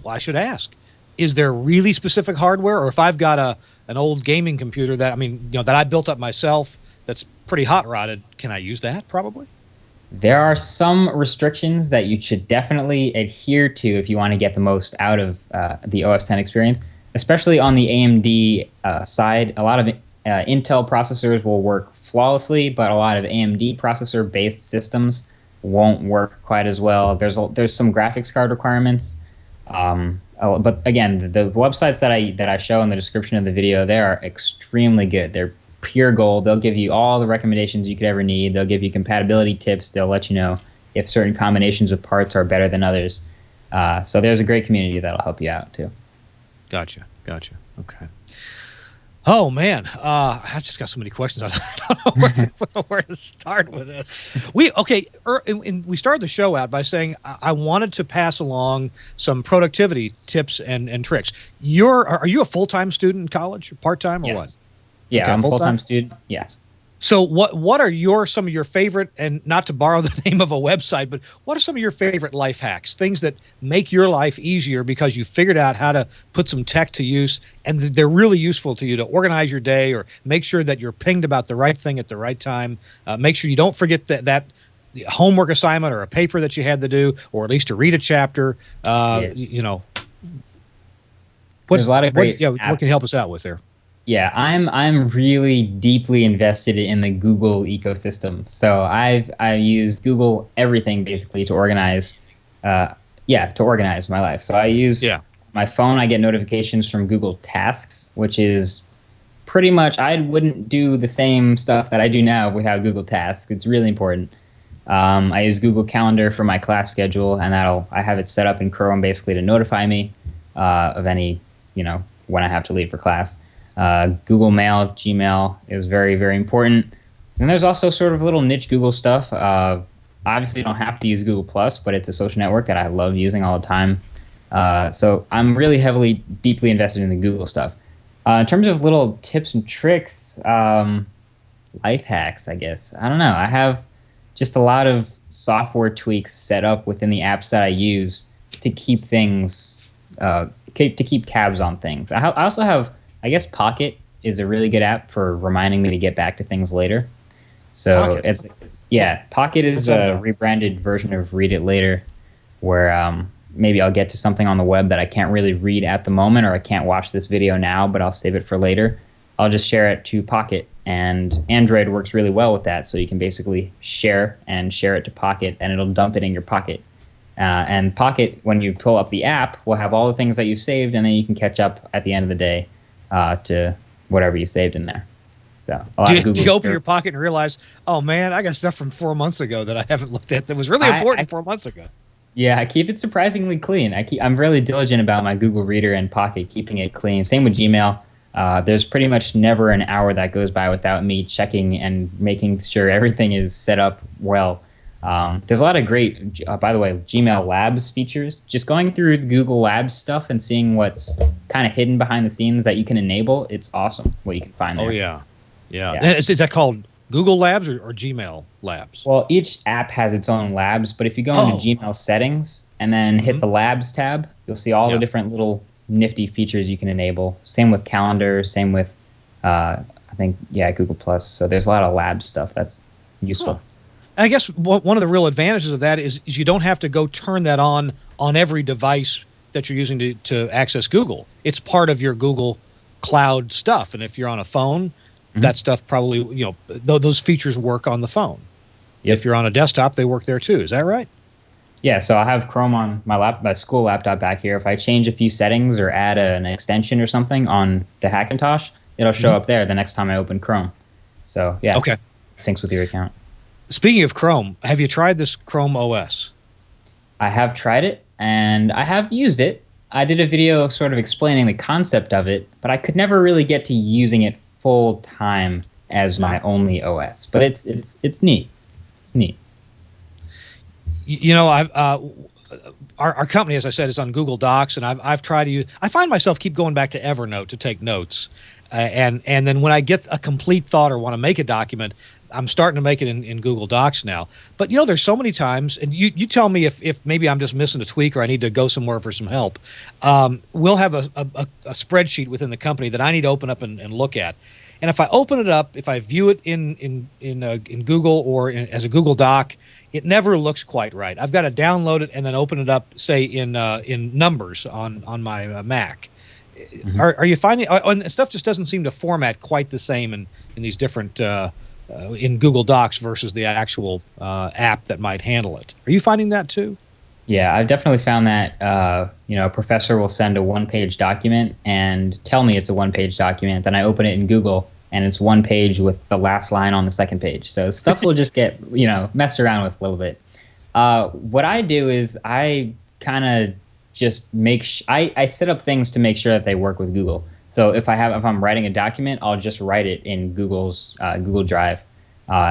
I should ask. Is there really specific hardware, or if I've got an old gaming computer that that I built up myself that's pretty hot rodded, can I use that? Probably. There are some restrictions that you should definitely adhere to if you want to get the most out of the OS 10 experience. especially on the AMD side, a lot of Intel processors will work flawlessly, but a lot of AMD processor-based systems won't work quite as well. There's some graphics card requirements, but again, the websites that I show in the description of the video, they are extremely good. They're pure gold. They'll give you all the recommendations you could ever need. They'll give you compatibility tips. They'll let you know if certain combinations of parts are better than others. So there's a great community that'll help you out too. Gotcha. Okay. Oh man, I've just got so many questions. I don't know where to start with this. We started the show out by saying I wanted to pass along some productivity tips and tricks. Are you a full-time student in college, part-time, or yes. what? Yeah, okay, I'm a full-time student. Yeah. So what are some of your favorite, and not to borrow the name of a website, but what are some of your favorite life hacks, things that make your life easier because you figured out how to put some tech to use and they're really useful to you to organize your day or make sure that you're pinged about the right thing at the right time, make sure you don't forget that homework assignment or a paper that you had to do, or at least to read a chapter, you know. There's a lot of great what can you help us out with there? Yeah, I'm really deeply invested in the Google ecosystem. So I use Google everything basically to organize, to organize my life. So I use my phone. I get notifications from Google Tasks, which is pretty much, I wouldn't do the same stuff that I do now without Google Tasks. It's really important. I use Google Calendar for my class schedule, and I have it set up in Chrome basically to notify me of any, when I have to leave for class. Google Mail, Gmail is very, very important. And there's also sort of little niche Google stuff. Obviously, you don't have to use Google+, but it's a social network that I love using all the time. So I'm really deeply invested in the Google stuff. In terms of little tips and tricks, life hacks, I guess. I don't know. I have just a lot of software tweaks set up within the apps that I use to keep things, to keep tabs on things. I also have, I guess Pocket is a really good app for reminding me to get back to things later. So Pocket is a rebranded version of Read It Later, where maybe I'll get to something on the web that I can't really read at the moment, or I can't watch this video now, but I'll save it for later. I'll just share it to Pocket, and Android works really well with that. So you can basically share it to Pocket, and it'll dump it in your Pocket. And Pocket, when you pull up the app, will have all the things that you saved, and then you can catch up at the end of the day to whatever you saved in there. So do you open your Pocket and realize, oh man, I got stuff from 4 months ago that I haven't looked at that was really important 4 months ago? Yeah, I keep it surprisingly clean. I'm really diligent about my Google Reader and Pocket, keeping it clean. Same with Gmail. There's pretty much never an hour that goes by without me checking and making sure everything is set up well. There's a lot of great, by the way, Gmail Labs features. Just going through the Google Labs stuff and seeing what's kind of hidden behind the scenes that you can enable, it's awesome what you can find there. Oh, yeah. Is that called Google Labs or Gmail Labs? Well, each app has its own labs, but if you go into Gmail settings and then hit the Labs tab, you'll see all the different little nifty features you can enable. Same with Calendar, same with, Google+. So there's a lot of lab stuff that's useful. I guess one of the real advantages of that is you don't have to go turn that on every device that you're using to access Google. It's part of your Google Cloud stuff. And if you're on a phone, that stuff probably, those features work on the phone. Yep. If you're on a desktop, they work there too. Is that right? Yeah, so I have Chrome on my school laptop back here. If I change a few settings or add an extension or something on the Hackintosh, it'll show up there the next time I open Chrome. So, yeah. Okay. Syncs with your account. Speaking of Chrome, have you tried this Chrome OS? I have tried it, and I have used it. I did a video sort of explaining the concept of it, but I could never really get to using it full time as my only OS. But it's neat. It's neat. Our company, as I said, is on Google Docs, and I've tried to use. I find myself keep going back to Evernote to take notes, and then when I get a complete thought or want to make a document, I'm starting to make it in Google Docs now. But there's so many times, and you tell me if maybe I'm just missing a tweak or I need to go somewhere for some help. We'll have a spreadsheet within the company that I need to open up and look at. And if I open it up, if I view it in Google or as a Google Doc, it never looks quite right. I've got to download it and then open it up, say in Numbers on my Mac. Are you finding and stuff just doesn't seem to format quite the same in these different in Google Docs versus the actual app that might handle it? Are you finding that too? Yeah, I've definitely found that a professor will send a one-page document and tell me it's a one-page document. Then I open it in Google and it's one page with the last line on the second page. So stuff will just get messed around with a little bit. What I do is I kind of just I set up things to make sure that they work with Google. So if I'm writing a document, I'll just write it in Google's Google Drive,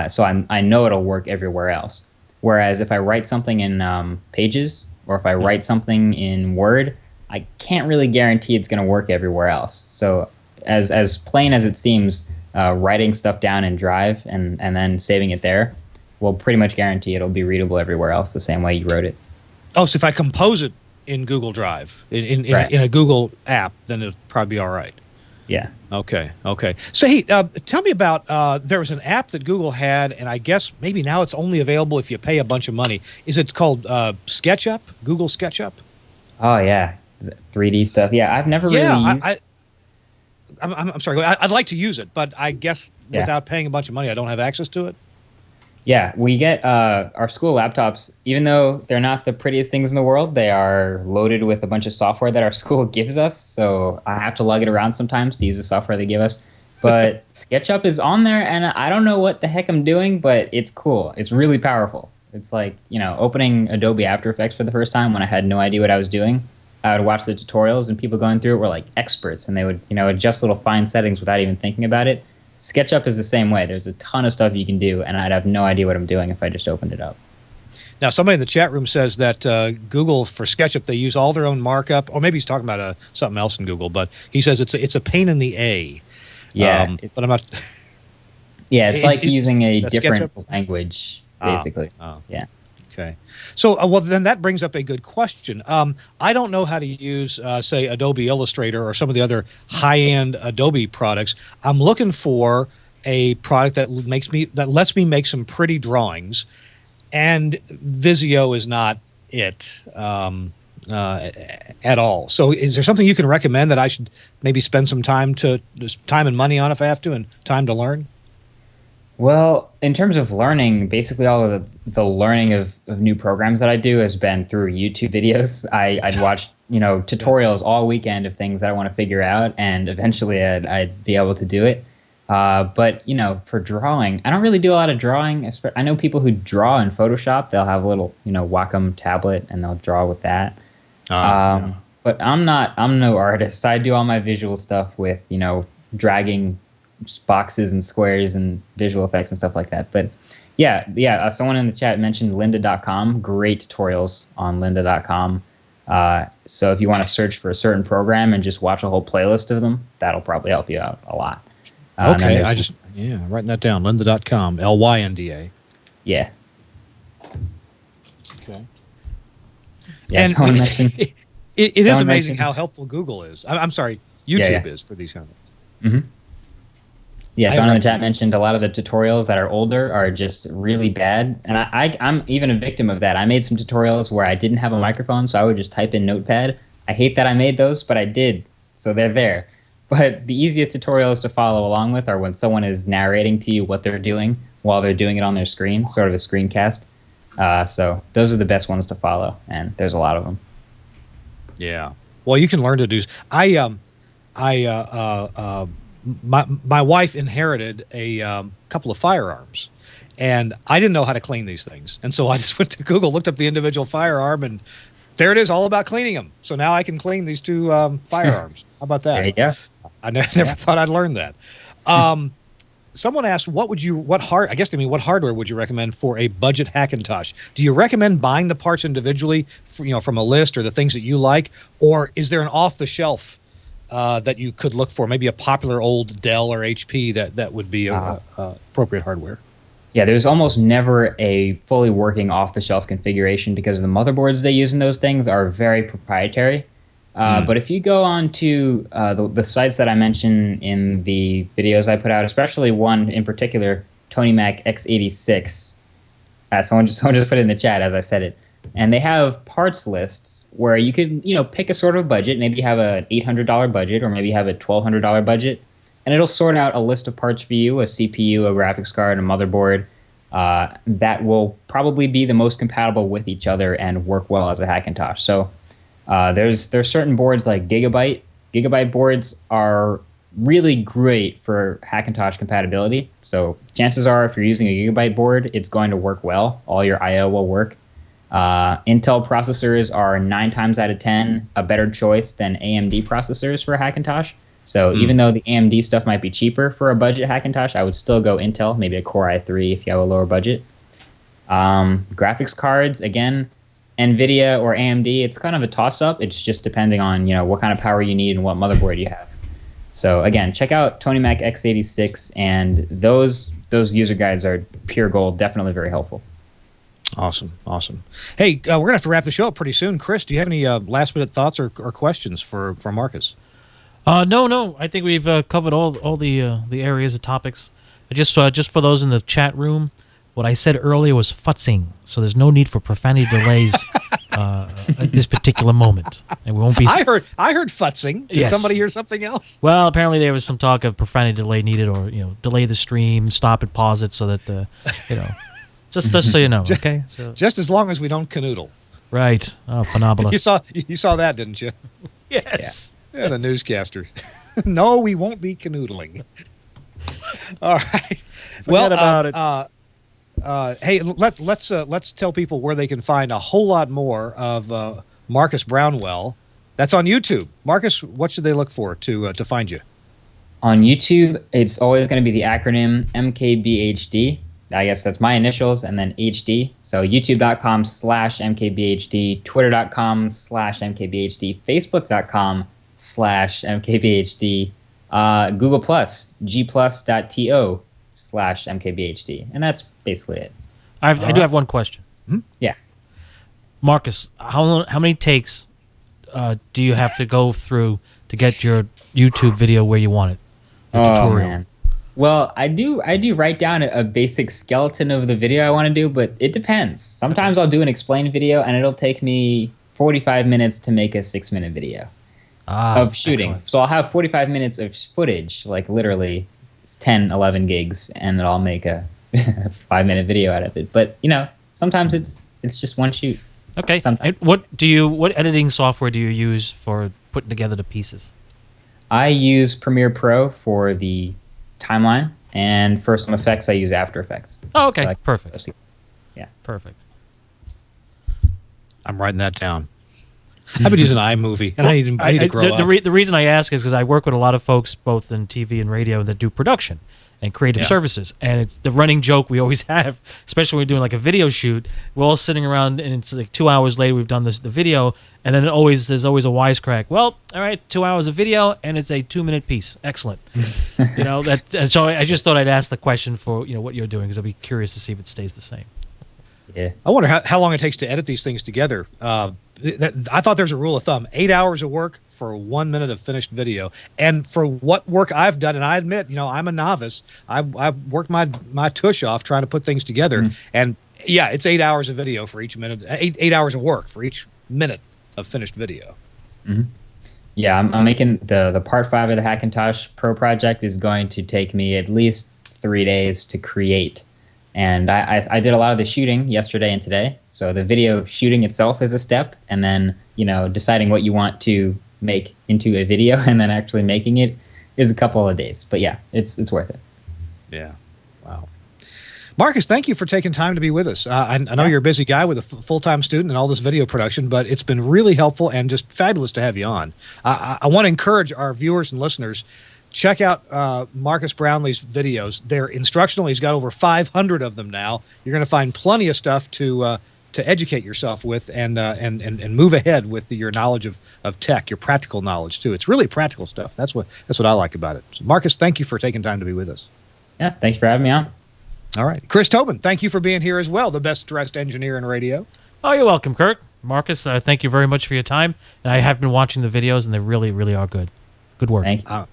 so I know it'll work everywhere else. Whereas if I write something in Pages or if I write something in Word, I can't really guarantee it's going to work everywhere else. So as plain as it seems, writing stuff down in Drive and then saving it there will pretty much guarantee it'll be readable everywhere else the same way you wrote it. Oh, so if I compose it in Google Drive, in a Google app, then it'll probably be all right. Yeah. Okay. So, hey, tell me about, there was an app that Google had, and I guess maybe now it's only available if you pay a bunch of money. Is it called SketchUp? Google SketchUp? Oh, yeah. 3D stuff. Yeah, I've never really used I'm sorry. I'd like to use it, but I guess without paying a bunch of money, I don't have access to it. Yeah, we get our school laptops, even though they're not the prettiest things in the world, they are loaded with a bunch of software that our school gives us. So I have to lug it around sometimes to use the software they give us. But SketchUp is on there, and I don't know what the heck I'm doing, but it's cool. It's really powerful. It's like, opening Adobe After Effects for the first time when I had no idea what I was doing. I would watch the tutorials, and people going through it were like experts, and they would, adjust little fine settings without even thinking about it. SketchUp is the same way. There's a ton of stuff you can do, and I'd have no idea what I'm doing if I just opened it up. Now, somebody in the chat room says that Google, for SketchUp, they use all their own markup, or maybe he's talking about something else in Google, but he says it's a pain in the A. Yeah. But I'm not... Yeah, it's like using a different SketchUp? language, basically. Yeah. Okay. So, well, then that brings up a good question. I don't know how to use, say, Adobe Illustrator or some of the other high-end Adobe products. I'm looking for a product that lets me make some pretty drawings, and Visio is not it at all. So, is there something you can recommend that I should maybe spend some time and money on if I have to, and time to learn? Well, in terms of learning, basically all of the learning of new programs that I do has been through YouTube videos. I'd watch, tutorials all weekend of things that I want to figure out, and eventually I'd be able to do it. But, for drawing, I don't really do a lot of drawing. I know people who draw in Photoshop. They'll have a little, Wacom tablet, and they'll draw with that. But I'm no artist. I do all my visual stuff with, dragging boxes and squares and visual effects and stuff like that. But yeah. Someone in the chat mentioned lynda.com. Great tutorials on lynda.com. So if you want to search for a certain program and just watch a whole playlist of them, that'll probably help you out a lot. Okay, writing that down. Lynda.com, Lynda. Yeah. Okay. Yeah. And Someone mentioned. It is amazing how helpful Google is. I'm sorry, YouTube is for these kind of things. Mm-hmm. Yeah, someone in the chat mentioned a lot of the tutorials that are older are just really bad. And I'm even a victim of that. I made some tutorials where I didn't have a microphone, so I would just type in Notepad. I hate that I made those, but I did. So they're there. But the easiest tutorials to follow along with are when someone is narrating to you what they're doing while they're doing it on their screen, sort of a screencast. So those are the best ones to follow, and there's a lot of them. Yeah. Well, you can learn to do... My wife inherited a couple of firearms, and I didn't know how to clean these things. And so I just went to Google, looked up the individual firearm, and there it is, all about cleaning them. So now I can clean these two firearms. How about that? There you go. I never thought I'd learn that. Someone asked, what hardware would you recommend for a budget Hackintosh? Do you recommend buying the parts individually, from a list or the things that you like, or is there an off-the-shelf that you could look for, maybe a popular old Dell or HP that would be appropriate hardware? Yeah, there's almost never a fully working off-the-shelf configuration because the motherboards they use in those things are very proprietary. But if you go on to the sites that I mentioned in the videos I put out, especially one in particular, Tony Mac X86, someone just put it in the chat as I said it. and they have parts lists where you could, pick a sort of budget. Maybe you have an $800 budget, or maybe you have a $1,200 budget, and it'll sort out a list of parts for you: a CPU, a graphics card, a motherboard. That will probably be the most compatible with each other and work well as a Hackintosh. So there's certain boards like Gigabyte. Gigabyte boards are really great for Hackintosh compatibility. So chances are, if you're using a Gigabyte board, it's going to work well. All your I/O will work. Intel processors are 9 times out of 10 a better choice than AMD processors for Hackintosh. So even though the AMD stuff might be cheaper for a budget Hackintosh, I would still go Intel, maybe a Core i3 if you have a lower budget. Graphics cards, again, NVIDIA or AMD, it's kind of a toss-up. It's just depending on what kind of power you need and what motherboard you have. So again, check out Tony Mac x86, and those user guides are pure gold, definitely very helpful. Awesome. Hey, we're gonna have to wrap the show up pretty soon. Chris, do you have any last-minute thoughts or questions for Marques? No. I think we've covered all the areas of topics. Just for those in the chat room, what I said earlier was futzing, so there's no need for profanity delays at this particular moment, and we won't be. I heard futzing. Did somebody hear something else? Well, apparently there was some talk of profanity delay needed, or delay the stream, stop it, pause it, so that just so you know, okay. So just as long as we don't canoodle. Right. Oh, phenomenal. You saw that, didn't you? Yes. Yeah, the newscaster. No, we won't be canoodling. All right. Forget about it. Hey, let's tell people where they can find a whole lot more of Marques Brownlee. That's on YouTube. Marques, what should they look for to find you? On YouTube, it's always going to be the acronym MKBHD. I guess that's my initials and then HD. So youtube.com/MKBHD, twitter.com/MKBHD, facebook.com/MKBHD, Google Plus, gplus.to/MKBHD. And that's basically it. I do have one question. Yeah. Marques, how many takes do you have to go through to get your YouTube video where you want it? Tutorial. Man. Well, I do write down a basic skeleton of the video I want to do, but it depends. Sometimes I'll do an explain video, and it'll take me 45 minutes to make a 6-minute video of shooting. Excellent. So I'll have 45 minutes of footage, like literally 10, 11 gigs, and then I'll make a 5-minute video out of it. But, sometimes it's just one shoot. Okay. And what editing software do you use for putting together the pieces? I use Premiere Pro for the timeline, and for some effects I use After Effects. Oh, okay. Perfect. Yeah. Perfect. I'm writing that down. I've been using iMovie, and I need to grow up. The reason I ask is because I work with a lot of folks, both in TV and radio, that do production and creative services. And it's the running joke we always have, especially when we're doing like a video shoot. We're all sitting around, and it's like 2 hours later we've done the video, and then there's always a wisecrack. Well, all right, 2 hours of video, and it's a 2-minute piece. Excellent. And so I just thought I'd ask the question for what you're doing, because I'd be curious to see if it stays the same. Yeah. I wonder how long it takes to edit these things together. I thought there's a rule of thumb: 8 hours of work for 1 minute of finished video. And for what work I've done, and I admit, I'm a novice. I've worked my tush off trying to put things together, and yeah, it's 8 hours of video for each minute. 8 hours of work for each minute of finished video. Mm-hmm. Yeah, I'm making the part 5 of the Hackintosh Pro project is going to take me at least 3 days to create. And I did a lot of the shooting yesterday and today. So the video shooting itself is a step, and then deciding what you want to make into a video and then actually making it is a couple of days. But yeah, it's worth it. Yeah. Wow. Marques, thank you for taking time to be with us. I know you're a busy guy with a full-time student and all this video production, but it's been really helpful and just fabulous to have you on. I want to encourage our viewers and listeners, check out Marques Brownlee's videos. They're instructional. He's got over 500 of them now. You're going to find plenty of stuff to educate yourself with and move ahead with your knowledge of tech, your practical knowledge too. It's really practical stuff. That's what I like about it. So Marques, thank you for taking time to be with us. Yeah, thanks for having me on. All right. Chris Tobin, thank you for being here as well, the best dressed engineer in radio. Oh, you're welcome, Kirk. Marques, thank you very much for your time. And I have been watching the videos, and they really, really are good. Good work. Thank you.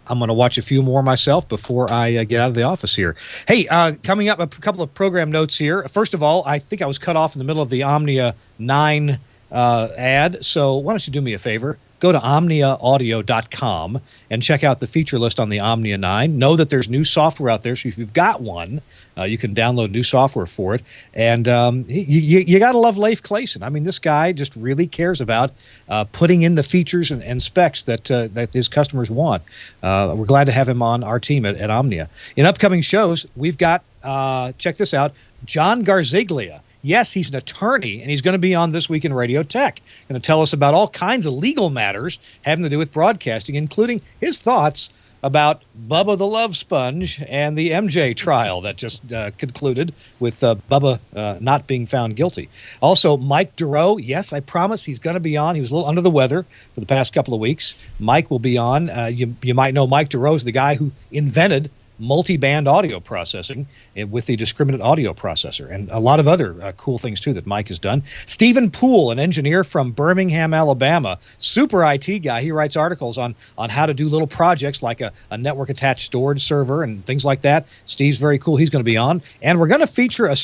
I'm going to watch a few more myself before I get out of the office here. Hey, coming up, a couple of program notes here. First of all, I think I was cut off in the middle of the Omnia 9 ad, so why don't you do me a favor? Go to omniaaudio.com and check out the feature list on the Omnia 9. Know that there's new software out there, so if you've got one, you can download new software for it. And you got to love Leif Clayson. I mean, this guy just really cares about putting in the features and specs that his customers want. We're glad to have him on our team at Omnia. In upcoming shows, we've got, check this out, John Garziglia. Yes, he's an attorney, and he's going to be on This Week in Radio Tech. Going to tell us about all kinds of legal matters having to do with broadcasting, including his thoughts about Bubba the Love Sponge and the MJ trial that just concluded with Bubba not being found guilty. Also, Mike Durow. Yes, I promise he's going to be on. He was a little under the weather for the past couple of weeks. Mike will be on. You might know Mike Durow is the guy who invented multi-band audio processing with the discriminate audio processor, and a lot of other cool things too that Mike has done. Stephen Poole, an engineer from Birmingham, Alabama, super IT guy. He writes articles on how to do little projects like a network attached storage server and things like that. Steve's very cool. He's going to be on, and we're going to feature a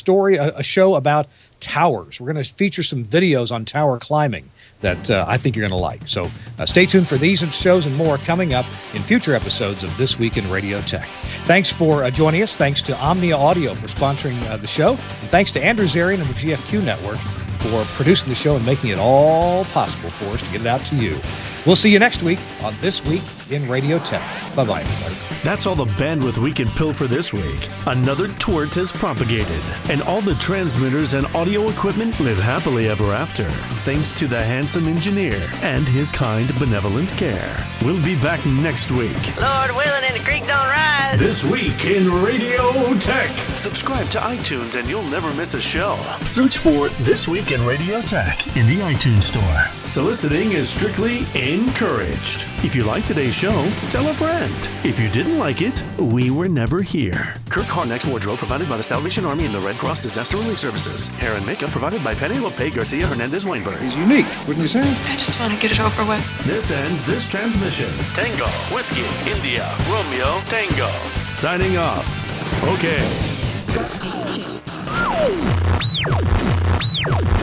show about towers. We're going to feature some videos on tower climbing that I think you're going to like. So stay tuned for these shows and more coming up in future episodes of This Week in Radio Tech. Thanks for joining us. Thanks to Omnia Audio for sponsoring the show. And thanks to Andrew Zarian and the GFQ Network for producing the show and making it all possible for us to get it out to you. We'll see you next week on This Week in Radio Tech. Bye-bye, everybody. That's all the bandwidth we can pill for this week. Another tort has propagated, and all the transmitters and audio equipment live happily ever after, thanks to the handsome engineer and his kind, benevolent care. We'll be back next week. Lord willing and the creek don't rise. This Week in Radio Tech. Subscribe to iTunes and you'll never miss a show. Search for This Week in Radio Tech in the iTunes Store. Soliciting is strictly encouraged. If you like today's show, tell a friend. If you didn't like it, we were never here. Kirk Harnack's wardrobe provided by the Salvation Army and the Red Cross Disaster Relief Services. Hair and makeup provided by Penny Lope Garcia Hernandez Weinberg. He's unique, wouldn't you say? I just want to get it over with. This ends this transmission. Tango, Whiskey, India, Romeo, Tango. Signing off. Okay.